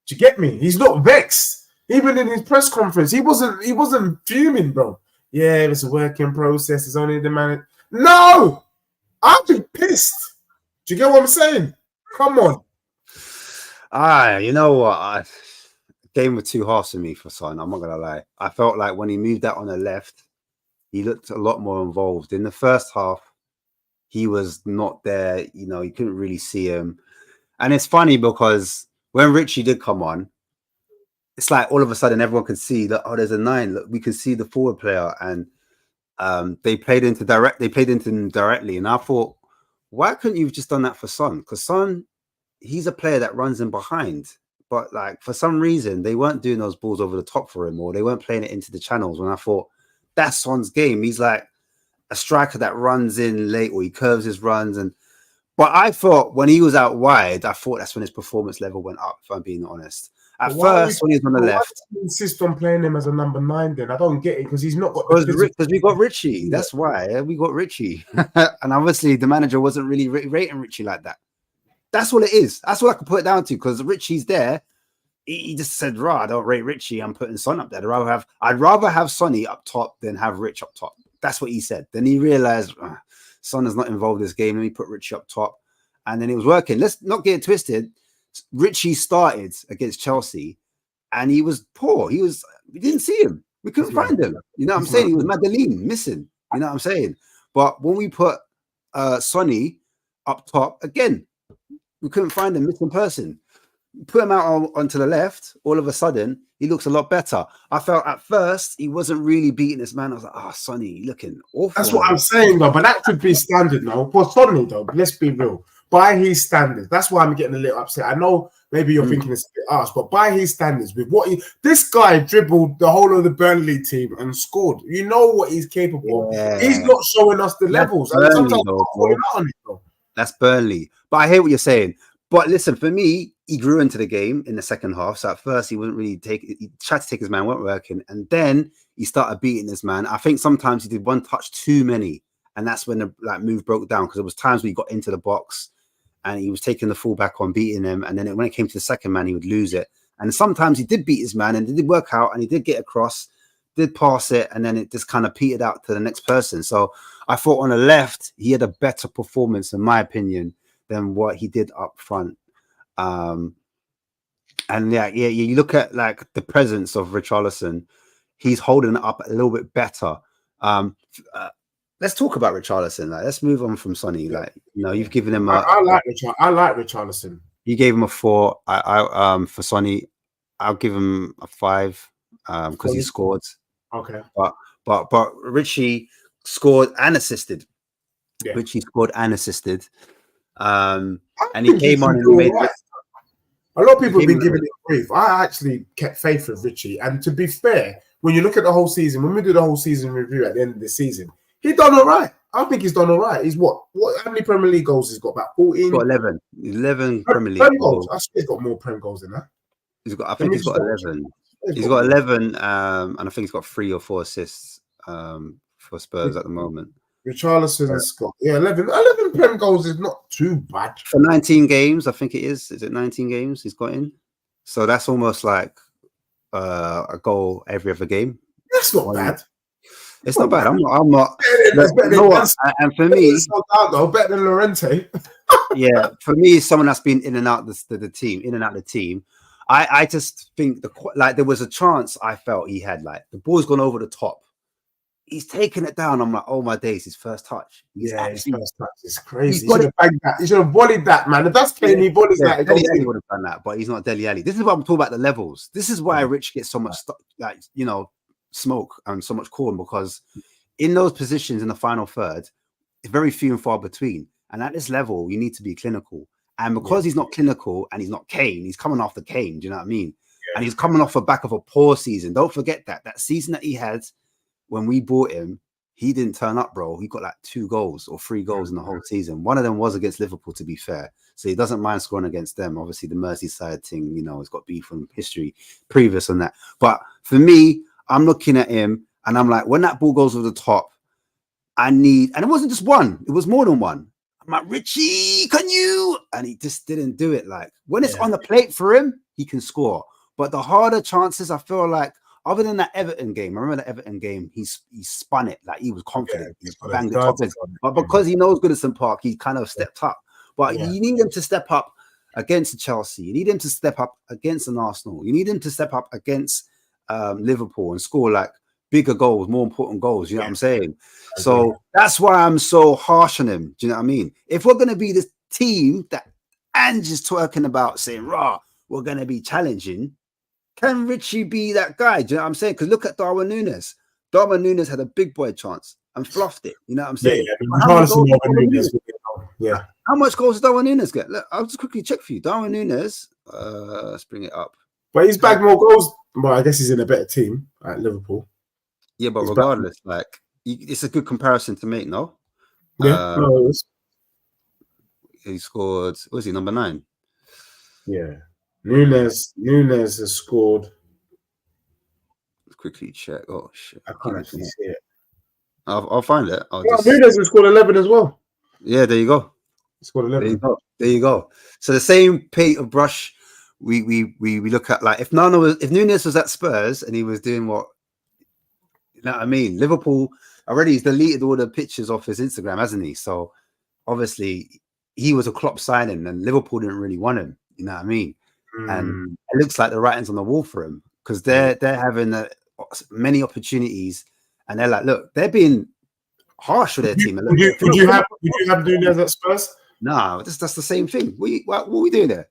Do you get me? He's not vexed. Even in his press conference, he wasn't fuming, bro. Yeah, it's a working process. It's only the man. No! I'd be pissed. Do you get what I'm saying? Come on. You know what? Game with two halves for me for Son. I'm not gonna lie. I felt like when he moved out on the left, he looked a lot more involved. In the first half, he was not there. You know, you couldn't really see him. And it's funny because when Richie did come on, it's like all of a sudden everyone can see that, oh, there's a 9. Look, we can see the forward player, and they played into him directly. And I thought, why couldn't you have just done that for Son? Because Son, he's a player that runs in behind. But like for some reason, they weren't doing those balls over the top for him, or they weren't playing it into the channels. When I thought that's Son's game, he's like a striker that runs in late, or he curves his runs. But I thought when he was out wide, I thought that's when his performance level went up. If I'm being honest, at first when he was on the left, why do you insist on playing him as a number 9? Then I don't get it, because he's not got. Because we got Richie. That's why we got Richie, and obviously the manager wasn't really rating Richie like that. That's what it is. That's what I could put it down to, because Richie's there. He just said, I don't rate Richie. I'm putting Son up there. I'd rather have Sonny up top than have Rich up top. That's what he said. Then he realized Son is not involved in this game. Let me put Richie up top. And then it was working. Let's not get it twisted. Richie started against Chelsea and he was poor. We didn't see him. We couldn't find him. You know what I'm saying? He was Madeline missing. You know what I'm saying? But when we put Sonny up top, again, we couldn't find him, missing person. Put him out onto the left, all of a sudden, he looks a lot better. I felt at first he wasn't really beating this man. I was like, Sonny, you're looking awful. That's what I'm saying, though. But that could be standard now. For Sonny, though, let's be real. By his standards, that's why I'm getting a little upset. I know maybe you're thinking it's a bit harsh, but by his standards, with what this guy dribbled the whole of the Burnley team and scored. You know what he's capable of. He's not showing us the levels. That's Burnley. But I hear what you're saying. But listen, for me, he grew into the game in the second half. So at first, he wasn't really he tried to take his man, weren't working. And then he started beating his man. I think sometimes he did one touch too many. And that's when the move broke down, because there was times where he got into the box and he was taking the fullback on, beating him. And then when it came to the second man, he would lose it. And sometimes he did beat his man and it did work out and he did get across, did pass it. And then it just kind of petered out to the next person. So I thought on the left, he had a better performance, in my opinion, than what he did up front. And you look at like the presence of Richarlison, he's holding it up a little bit better. Let's talk about Richarlison. Like, let's move on from Sonny. Like, you know, you've given him I like Richarlison. You gave him a 4. For Sonny, I'll give him a 5 because he scored. Okay. But Richie scored and assisted. which he scored and assisted. And he think came can on and do he made all right. A lot of people have been giving it grief. I actually kept faith with Richie. And to be fair, when you look at the whole season, when we do the whole season review at the end of the season, he done all right. I think he's done all right. He's what? How many Premier League goals he's got? About 14? He's got 11. 11 Premier League League goals. goals. I think he's got more Prem goals than that. I think he's got 11. He's got 11, and I think he's got 3 or 4 assists for Spurs at the moment. Richarlison's got 11 Prem goals is not too bad. For 19 games, I think it is. Is it 19 games he's got in? So that's almost like a goal every other game. That's not bad. It's not bad. I'm not. And for me, better than Llorente. Yeah, for me, someone that's been in and out the team, I just think there was a chance I felt he had, like the ball's gone over the top. He's taken it down. I'm like, oh my days, his first touch. His first touch is crazy. He should have bagged that. He should have volleyed that, man. If that's playing, he volleys that. Dele Alli would have done that, but he's not Dele Alli. This is what I'm talking about, the levels. This is why Rich gets so much smoke and so much corn, because in those positions in the final third, it's very few and far between. And at this level, you need to be clinical. And because he's not clinical and he's not Kane, he's coming off the Kane. Do you know what I mean? Yeah. And he's coming off the back of a poor season. Don't forget that season that he had when we bought him, he didn't turn up, bro. He got like 2 goals or 3 goals in the whole season. One of them was against Liverpool, to be fair. So he doesn't mind scoring against them. Obviously, the Merseyside thing, has got beef from history previous on that. But for me, I'm looking at him and I'm like, when that ball goes over the top, and it wasn't just one, it was more than one. I'm like, Richie, can you? And he just didn't do it. Like, when it's on the plate for him, he can score. But the harder chances, I feel like, other than that Everton game, I remember the Everton game, he spun it. Like, he was confident. He banged the top. But because he knows Goodison Park, he kind of stepped up. But you need him to step up against Chelsea. You need him to step up against an Arsenal. You need him to step up against Liverpool and score like bigger goals, more important goals. You know what I'm saying? So that's why I'm so harsh on him. Do you know what I mean? If we're going to be this team that Ange is twerking about, saying, rah, we're going to be challenging, can Richie be that guy? Do you know what I'm saying? Because look at Darwin Núñez. Darwin Núñez had a big boy chance and fluffed it. You know what I'm saying? How much goals did Darwin Núñez get? Look, I'll just quickly check for you. Darwin Núñez, let's bring it up. But he's bagged more goals. Well, I guess he's in a better team at Liverpool. Yeah, but regardless, like, it's a good comparison to make, no? Yeah, he scored, was he number 9? Yeah. Núñez has scored. Let's quickly check. Oh, shit. I can't actually see it. I'll find it. Núñez has scored 11 as well. Yeah, there you go. He scored 11. There you go. So the same paintbrush we look at, like, if Núñez was at Spurs and he was doing what, you know what I mean? Liverpool already, he's deleted all the pictures off his Instagram, hasn't he? So obviously he was a Klopp signing and Liverpool didn't really want him. You know what I mean? And it looks like the writing's on the wall for him, because they're having many opportunities, and they're like, look, they're being harsh with their team. Would you have Núñez at Spurs? No, that's the same thing. What are we doing there?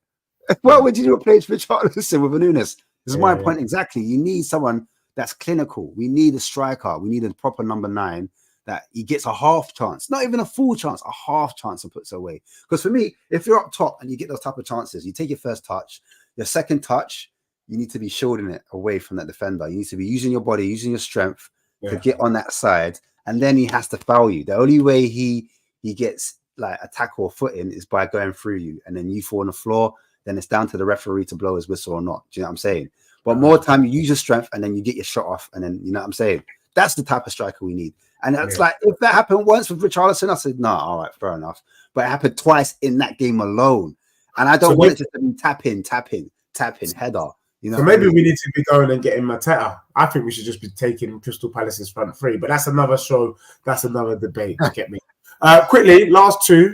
Why would you replace Richarlison with a Núñez? This is my point exactly. You need someone that's clinical. We need a striker. We need a proper number 9 that he gets a half chance, not even a full chance, a half chance, and puts it away. Because for me, if you're up top and you get those type of chances, you take your first touch, your second touch, you need to be shielding it away from that defender. You need to be using your body, using your strength to get on that side, and then he has to foul you. The only way he gets like a tackle or foot in is by going through you, and then you fall on the floor. Then it's down to the referee to blow his whistle or not. Do you know what I'm saying? But more time, you use your strength, and then you get your shot off, and then, you know what I'm saying? That's the type of striker we need. And it's like, if that happened once with Richarlison, I said, no, all right, fair enough. But it happened twice in that game alone. And I don't want it to be tap in, header. You know, so maybe we need to be going and getting Mateta. I think we should just be taking Crystal Palace's front 3. But that's another show. That's another debate. You get me? Quickly, last 2.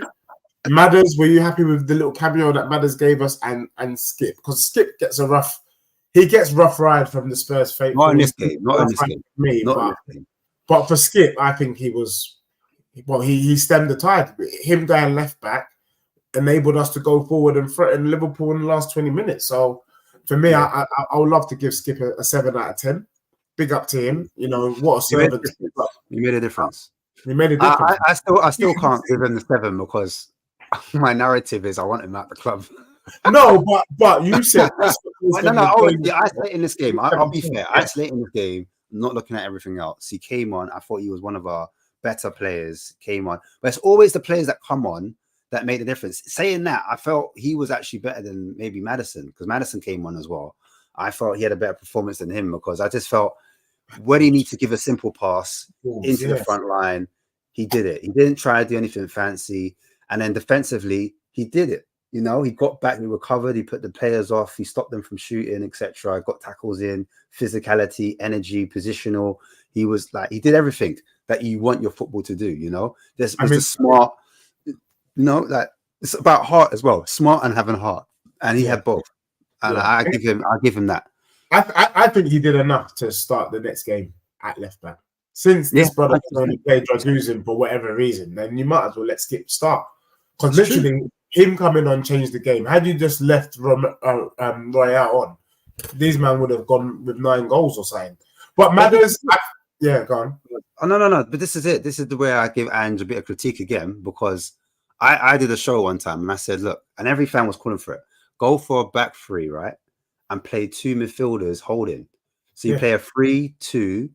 Madders, were you happy with the little cameo that Madders gave us, and Skip? Because Skip gets rough ride from the Spurs fate. Not in this game. But for Skip, I think he stemmed the tide. Him down left back enabled us to go forward and threaten Liverpool in the last 20 minutes. So for me, I would love to give Skip a 7 out of 10. Big up to him. You know, what a servant. He made a difference. He made a difference. I still can't give him the 7 because my narrative is I want him at the club. No, but you said this was No, the oh, game. yeah, isolate in this game. I'll be fair. Isolate in this game, not looking at everything else. He came on. I thought he was one of our better players. Came on, but it's always the players that come on that made the difference. Saying that, I felt he was actually better than maybe Maddison because Maddison came on as well. I felt he had a better performance than him because I just felt when he needs to give a simple pass into the front line, he did it. He didn't try to do anything fancy, and then defensively, he did it. You know, he got back, he recovered, he put the players off, he stopped them from shooting, etc. Got tackles in, physicality, energy, positional. He was like, he did everything that you want your football to do, you know. This was the smart, you know, like it's about heart as well, smart and having heart. And he had both. And I give him that. I think he did enough to start the next game at left back. Since this brother only played Dragusin for whatever reason, then you might as well let Skip start. Because literally, him coming on changed the game. Had you just left Royale on, these men would have gone with 9 goals or something. But Madders, go on. Oh, no. But this is it. This is the way I give Ange a bit of critique again, because I did a show one time and I said, look, and every fan was calling for it. Go for a back 3, right? And play 2 midfielders holding. So you play a 3-2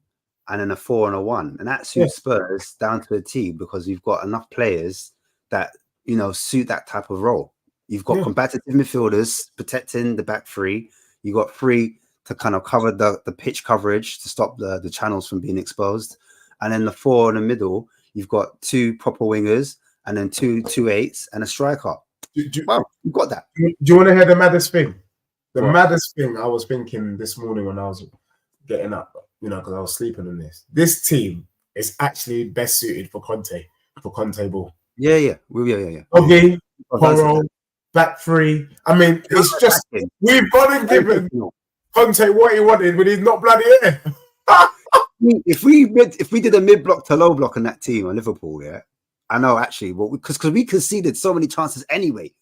and then a 4 and a 1. And that suits Spurs down to a T because you've got enough players that, you know, suit that type of role. You've got combative midfielders protecting the back 3. You got 3 to kind of cover the pitch coverage to stop the channels from being exposed. And then the 4 in the middle, you've got 2 proper wingers and then 2 8s and a striker. Wow, you've got that. Do you want to hear the maddest thing? The maddest thing I was thinking this morning when I was getting up, you know, because I was sleeping on this. This team is actually best suited for Conte ball. Yeah. Okay, Poro, back 3. I mean, it's just we've gone and given Conte what he wanted, but he's not bloody here. If we did a mid block to low block on that team on Liverpool, I know actually, well, because we conceded so many chances anyway.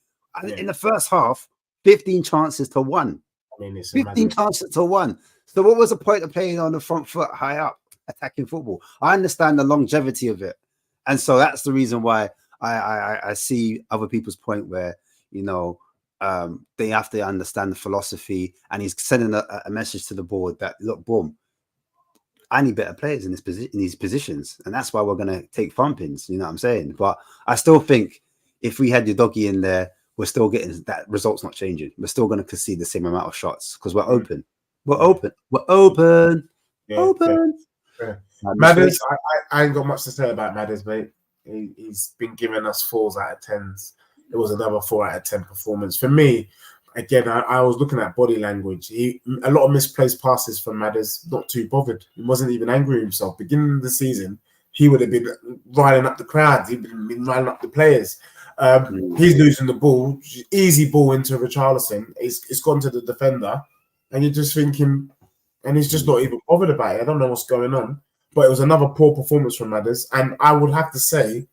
In the first half, 15 chances to 1. I mean, it's 15 chances to 1. So what was the point of playing on the front foot, high up, attacking football? I understand the longevity of it, and so that's the reason why I see other people's point where, you know, they have to understand the philosophy, and he's sending a message to the board that, look, boom, I need better players in these positions, and that's why we're going to take thumpings. You know what I'm saying? But I still think if we had your doggy in there, we're still getting that result's not changing. We're still going to concede the same amount of shots because we're open. We're open. Madders, I ain't got much to say about Madders, mate. He's been giving us 4s out of 10s. It was another 4 out of 10 performance. For me, again, I was looking at body language. A lot of misplaced passes from Madders, not too bothered. He wasn't even angry with himself. Beginning of the season, he would have been riling up the crowds. He'd been riling up the players. He's losing the ball, easy ball into Richarlison. It's gone to the defender, and you're just thinking, and he's just not even bothered about it. I don't know what's going on, but it was another poor performance from Madders, and I would have to say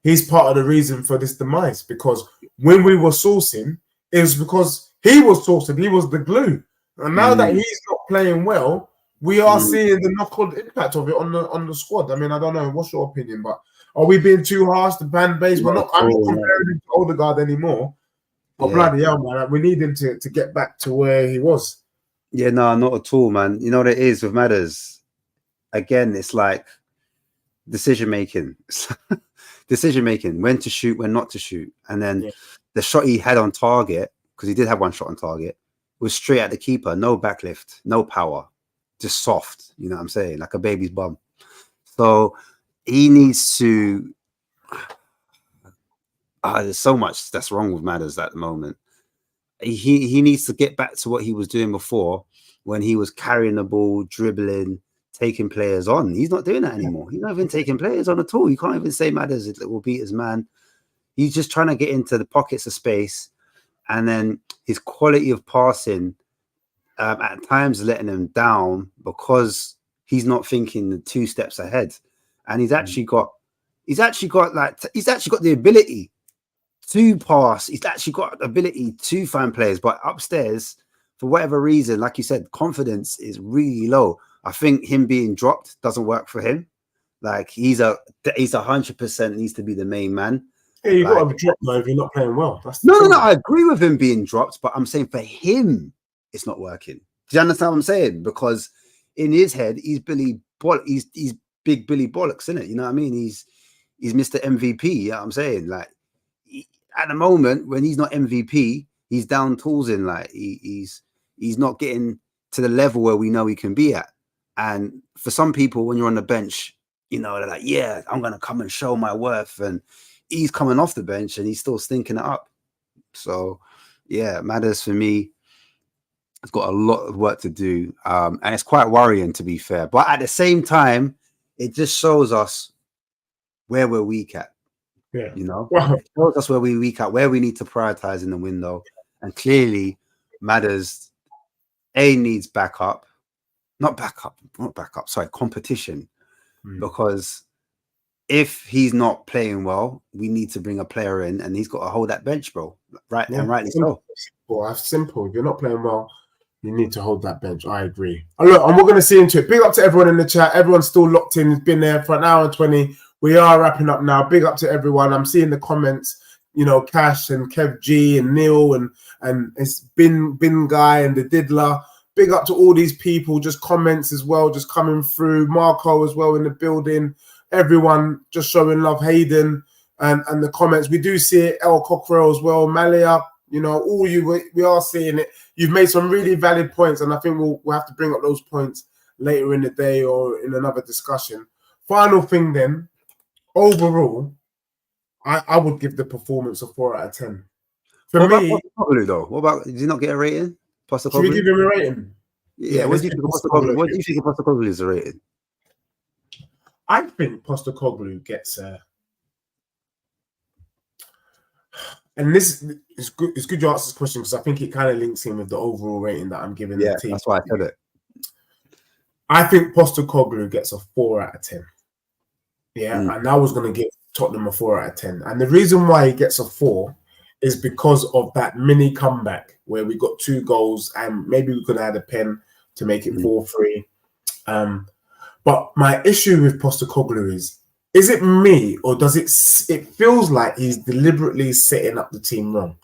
he's part of the reason for this demise, because when we were sourcing, it was because he was sourcing, he was the glue, and now that he's not playing well, we are seeing the knock-on impact of it on the squad. I mean, I don't know, what's your opinion, but are we being too harsh? The fan base, I'm not comparing him to Odegaard anymore. But bloody hell, man, we need him to get back to where he was. Yeah, no, not at all, man. You know what it is with Madders? Again, it's like decision making. Decision making, when to shoot, when not to shoot. And then the shot he had on target, because he did have one shot on target, was straight at the keeper. No backlift, no power, just soft. You know what I'm saying? Like a baby's bum. So he needs to. There's so much that's wrong with Madders at the moment. He needs to get back to what he was doing before, when he was carrying the ball, dribbling, taking players on. He's not doing that anymore. He's not even taking players on at all. You can't even say Madders will beat his man. He's just trying to get into the pockets of space, and then his quality of passing at times letting him down because he's not thinking the 2 steps ahead. And he's actually got the ability to pass. He's actually got the ability to find players, but upstairs, for whatever reason, like you said, confidence is really low. I think him being dropped doesn't work for him. Like he's 100% needs to be the main man. Yeah, you Like, got to drop though if you're not playing well. That's the no, thing. I agree with him being dropped, but I'm saying for him, it's not working. Do you understand what I'm saying? Because in his head, he's he's big Billy Bollocks, isn't it? You know what I mean? He's Mr. MVP. You know what I'm saying? Like at the moment when he's not MVP, he's down tools in. Like he's not getting to the level where we know he can be at. And for some people, when you're on the bench, you know, they're like, yeah, I'm gonna come and show my worth. And he's coming off the bench and he's still stinking it up. So yeah, Matters for me. It's got a lot of work to do, and it's quite worrying, to be fair. But at the same time, it just shows us where we're weak at. Yeah, you know, wow. It shows us where we're weak at, where we need to prioritize in the window. And clearly, Matters needs backup, not backup. Sorry, competition, because if he's not playing well, we need to bring a player in, and he's got to hold that bench, bro. Right, and rightly so. Well, simple. If you're not playing well, you need to hold that bench. I agree. And look, and we're going to see into it. Big up to everyone in the chat. Everyone's still locked in. Has been there for an hour and 20. We are wrapping up now. Big up to everyone. I'm seeing the comments. You know, Cash and Kev G and Neil and it's Bin Guy and the Diddler. Big up to all these people. Just comments as well, just coming through. Marco as well in the building. Everyone just showing love. Hayden and the comments. We do see it. El Cockrell as well. Malia. You know, all you, we are seeing it. You've made some really valid points, and I think we'll have to bring up those points later in the day or in another discussion. Final thing then, overall, I would give the performance a 4 out of 10. For me, what about did he not get a rating? Should we give him a rating? Yeah, what do you think of Postacoglu's rating? I think Postacoglu gets a. And this is good. It's good you asked this question because I think it kind of links in with the overall rating that I'm giving the team. That's why I said it. I think Postacoglu gets a 4 out of 10. Yeah, and I was going to give Tottenham a 4 out of 10. And the reason why he gets a 4 is because of that mini comeback where we got 2 goals and maybe we could have had a pen to make it 4-3. But my issue with Postacoglu is it me or does it feels like he's deliberately setting up the team wrong?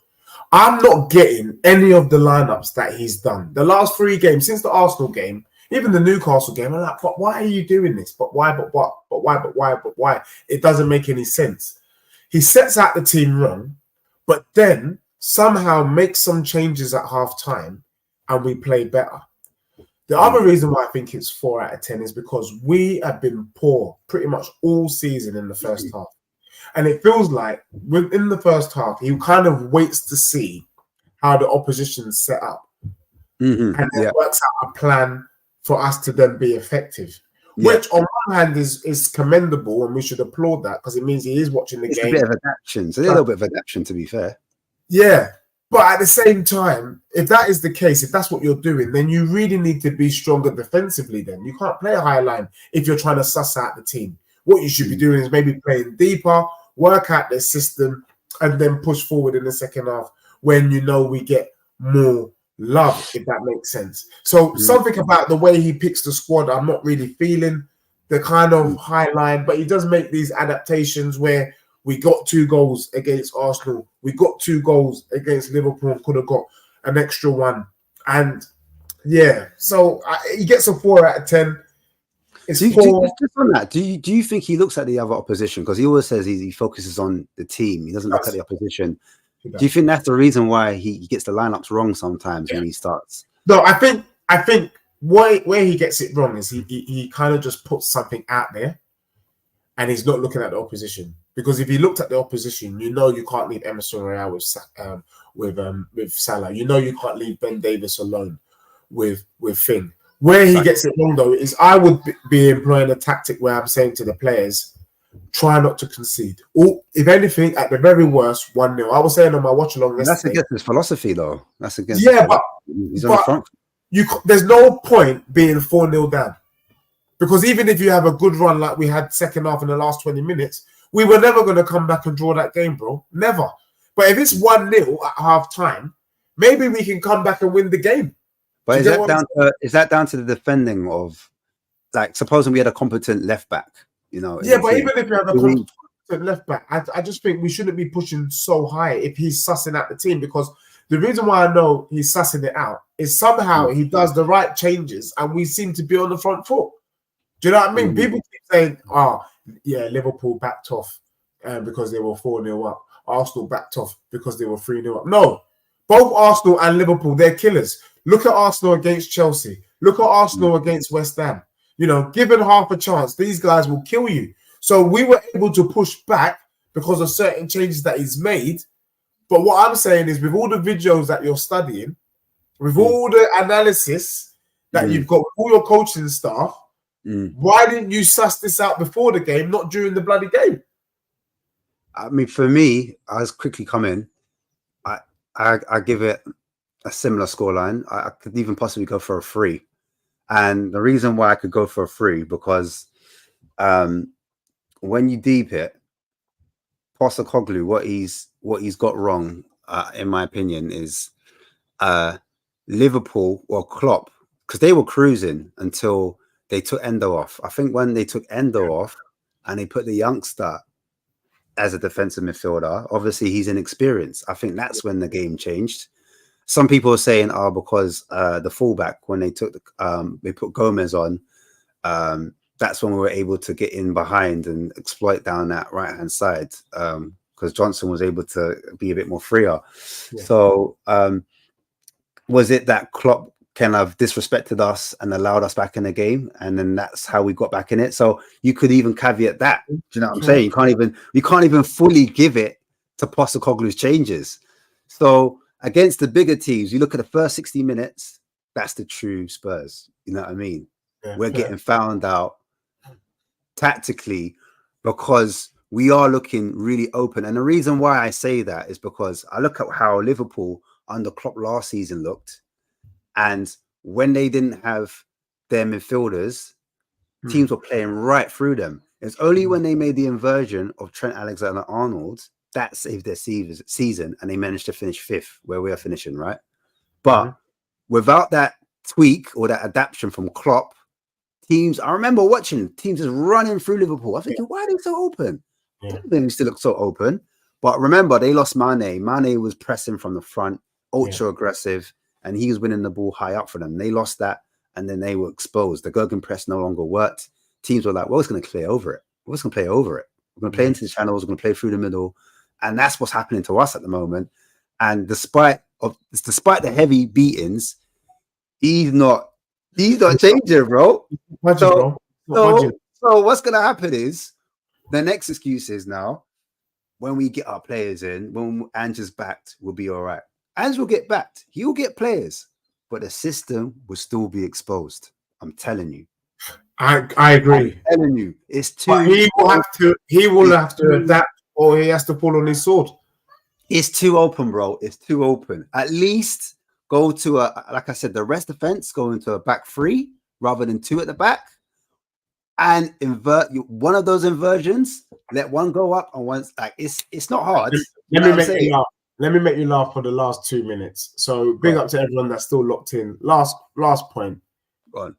I'm not getting any of the lineups that he's done. The last 3 games, since the Arsenal game, even the Newcastle game, I'm like, but why are you doing this? But why? But what? But why? But why? But why? It doesn't make any sense. He sets out the team wrong, but then somehow makes some changes at half time and we play better. The other reason why I think it's 4 out of 10 is because we have been poor pretty much all season in the first half. And it feels like within the first half, he kind of waits to see how the opposition's set up. And then works out a plan for us to then be effective. Which on one hand is commendable and we should applaud that because it means he is watching the game. A bit of adaptation. It's a little bit of adaptation, to be fair. Yeah. But at the same time, if that is the case, if that's what you're doing, then you really need to be stronger defensively then. You can't play a high line if you're trying to suss out the team. What you should be doing is maybe playing deeper, work out the system, and then push forward in the second half when you know we get more love, if that makes sense. So something about the way he picks the squad, I'm not really feeling the kind of high line, but he does make these adaptations where we got 2 goals against Arsenal. We got 2 goals against Liverpool. Could have got an extra 1. And yeah, so he gets a 4 out of 10. It's 4. Just on that, do you think he looks at the other opposition? Because he always says he focuses on the team. He doesn't look at the opposition. Do you think that's the reason why he gets the lineups wrong sometimes when he starts? No, I think where he gets it wrong is he kind of just puts something out there and he's not looking at the opposition. Because if he looked at the opposition, you know you can't leave Emerson Royale with Salah. You know you can't leave Ben Davis alone with Finn. Where he gets it wrong, though, is I would be employing a tactic where I'm saying to the players, try not to concede. Or, if anything, at the very worst, 1-0. I was saying on my watch-along yesterday. That's against his philosophy, though. That's against he's on the front. There's no point being 4-0 down. Because even if you have a good run like we had second half in the last 20 minutes, we were never going to come back and draw that game, bro. Never. But if it's 1-0 at half time, maybe we can come back and win the game. But is that down to the defending of, like, supposing we had a competent left back you know. In Yeah, the but team. even if you have a We need- competent left back, I just think we shouldn't be pushing so high if he's sussing out the team, because the reason why I know he's sussing it out is somehow he does the right changes and we seem to be on the front foot. Do you know what I mean? People keep saying, oh, yeah, Liverpool backed off because they were 4-0 up. Arsenal backed off because they were 3-0 up. No, both Arsenal and Liverpool, they're killers. Look at Arsenal against Chelsea. Look at Arsenal against West Ham. You know, given half a chance, these guys will kill you. So we were able to push back because of certain changes that he's made. But what I'm saying is, with all the videos that you're studying, with all the analysis that you've got, all your coaching staff, why didn't you suss this out before the game, not during the bloody game? I mean, for me, I was quickly coming. I give it a similar scoreline. I could even possibly go for a 3. And the reason why I could go for a 3, because when you deep it, Postecoglou, what he's got wrong, in my opinion, is Liverpool or Klopp, because they were cruising until they took Endo off. I think when they took Endo off and they put the youngster as a defensive midfielder, obviously he's inexperienced. I think that's when the game changed. Some people are saying, oh, because the fullback, when they took they put Gomez on, that's when we were able to get in behind and exploit down that right-hand side, because Johnson was able to be a bit more freer. Yeah. So was it that Klopp kind of disrespected us and allowed us back in the game, and then that's how we got back in it? So you could even caveat that. Do you know what I'm saying? You can't even fully give it to Postecoglou's changes. So against the bigger teams, you look at the first 60 minutes, that's the true Spurs. You know what I mean? Yeah, we're getting found out tactically because we are looking really open. And the reason why I say that is because I look at how Liverpool under Klopp last season looked, and when they didn't have their midfielders, teams were playing right through them. It's only when they made the inversion of Trent Alexander-Arnold that saved their season, and they managed to finish 5th, where we are finishing, right? But without that tweak or that adaptation from Klopp, teams, I remember watching teams just running through Liverpool. I think, why are they so open? They still look so open. But remember, they lost Mane. Mane was pressing from the front, ultra aggressive, and he was winning the ball high up for them. They lost that, and then they were exposed. The Gurgen press no longer worked. Teams were like, well, it's going to play over it. We're just going to play over it. We're going to play into the channels. We're going to play through the middle. And that's what's happening to us at the moment. And despite the heavy beatings, he's not changing, bro. So what's going to happen is the next excuse is now when we get our players in, when Ange is backed, we'll be all right. Ange will get backed. He'll get players, but the system will still be exposed. I'm telling you. I agree. I'm telling you, it's too. But he will have to adapt, or he has to pull on his sword. It's too open, bro. It's too open. At least go to like I said, the rest defense, go into a back 3 rather than 2 at the back, and invert one of those inversions. Let one go up and one's like it's not hard. Let me make you laugh. Let me make you laugh for the last 2 minutes. So big up to everyone that's still locked in. Last point. Go on.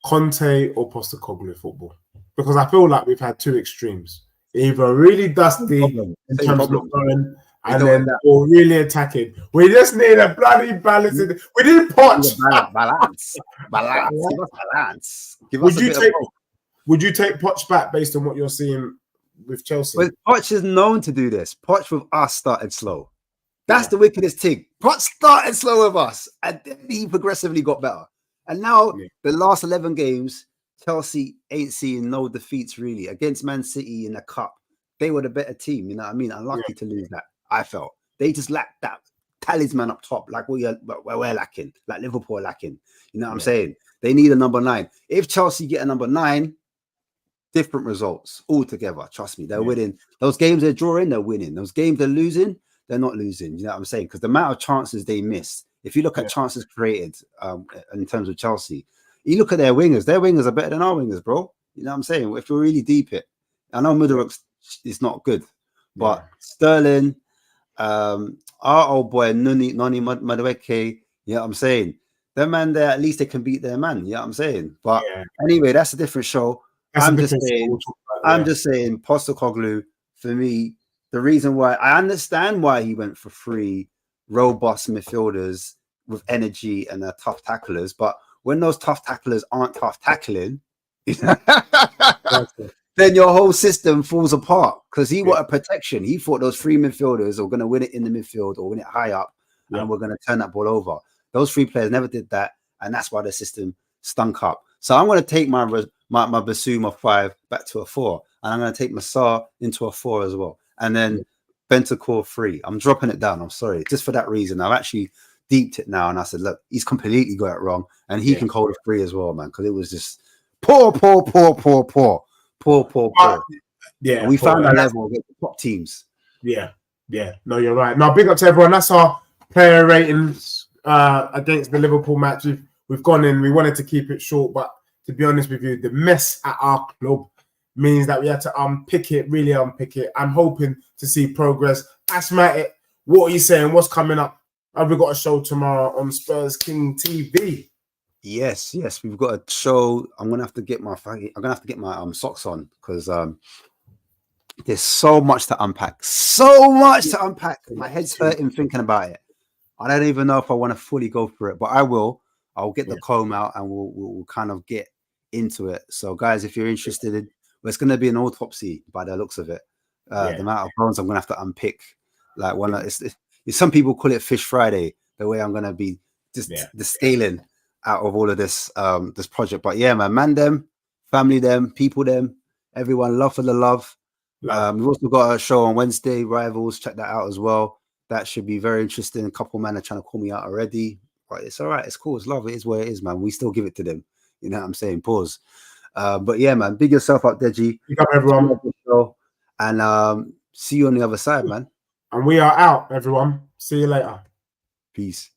Conte or Postecoglou football, because I feel like we've had 2 extremes. Either really dusty in terms of going, and then or really attacking. We just need a bloody balance. We need Poch. Balance. Would you take Poch back based on what you're seeing with Chelsea? Well, Poch is known to do this. Poch with us started slow. That's the wickedest thing. Poch started slow with us, and then he progressively got better. And now the last 11 games, Chelsea ain't seeing no defeats really. Against Man City in the cup, they were the better team. You know what I mean? Unlucky to lose that. I felt they just lacked that talisman up top, like we're lacking, like Liverpool are lacking. You know what I'm saying? They need a number 9. If Chelsea get a number 9, different results altogether. Trust me, they're winning. Those games they're drawing, they're winning. Those games they're losing, they're not losing. You know what I'm saying? Because the amount of chances they missed. If you look at chances created in terms of Chelsea, you look at their wingers are better than our wingers, bro. You know what I'm saying? If we really deep it, I know Mudryk is not good, but Sterling, our old boy Noni Madueke, you know what I'm saying? Their man there, at least they can beat their man, you know what I'm saying? But anyway, that's a different show. I'm just saying, I'm just saying, Postecoglou, for me, the reason why I understand why he went for 3 robust midfielders with energy and tough tacklers, but when those tough tacklers aren't tough tackling, then your whole system falls apart because he wanted protection. He thought those 3 midfielders were going to win it in the midfield or win it high up, and we're going to turn that ball over. Those 3 players never did that, and that's why the system stunk up. So I'm going to take my Basuma 5 back to a 4, and I'm going to take Massar into a 4 as well, and then Bentancur 3. I'm dropping it down. I'm sorry, just for that reason. I've actually deeped it now, and I said, look, he's completely got it wrong, and he can hold a 3 as well, man, because it was just poor. Yeah, and we found our level against the top teams. Yeah. No, you're right. Now, big up to everyone. That's our player ratings against the Liverpool match. We've gone in. We wanted to keep it short, but to be honest with you, the mess at our club means that we had to really unpick it. I'm hoping to see progress. Asthmatic, what are you saying? What's coming up? Have we got a show tomorrow on Spurs King TV? Yes, we've got a show. I'm gonna have to get my socks on because there's so much to unpack. My head's hurting thinking about it. I don't even know if I want to fully go through it, but I will. I'll get the comb out and we'll kind of get into it. So, guys, if you're interested in, it's going to be an autopsy by the looks of it. The amount of bones I'm going to have to unpick. Like some people call it Fish Friday. The way I'm going to be just the scaling out of all of this this project. But yeah, man them, family them, people them, everyone, love for the love. We've also got a show on Wednesday, Rivals. Check that out as well. That should be very interesting. A couple men are trying to call me out already, but it's all right. It's cool. It's love. It is what it is, man. We still give it to them. You know what I'm saying? Pause. But yeah, man, big yourself up, Deji. Big up, everyone. And see you on the other side, man. And we are out, everyone. See you later. Peace.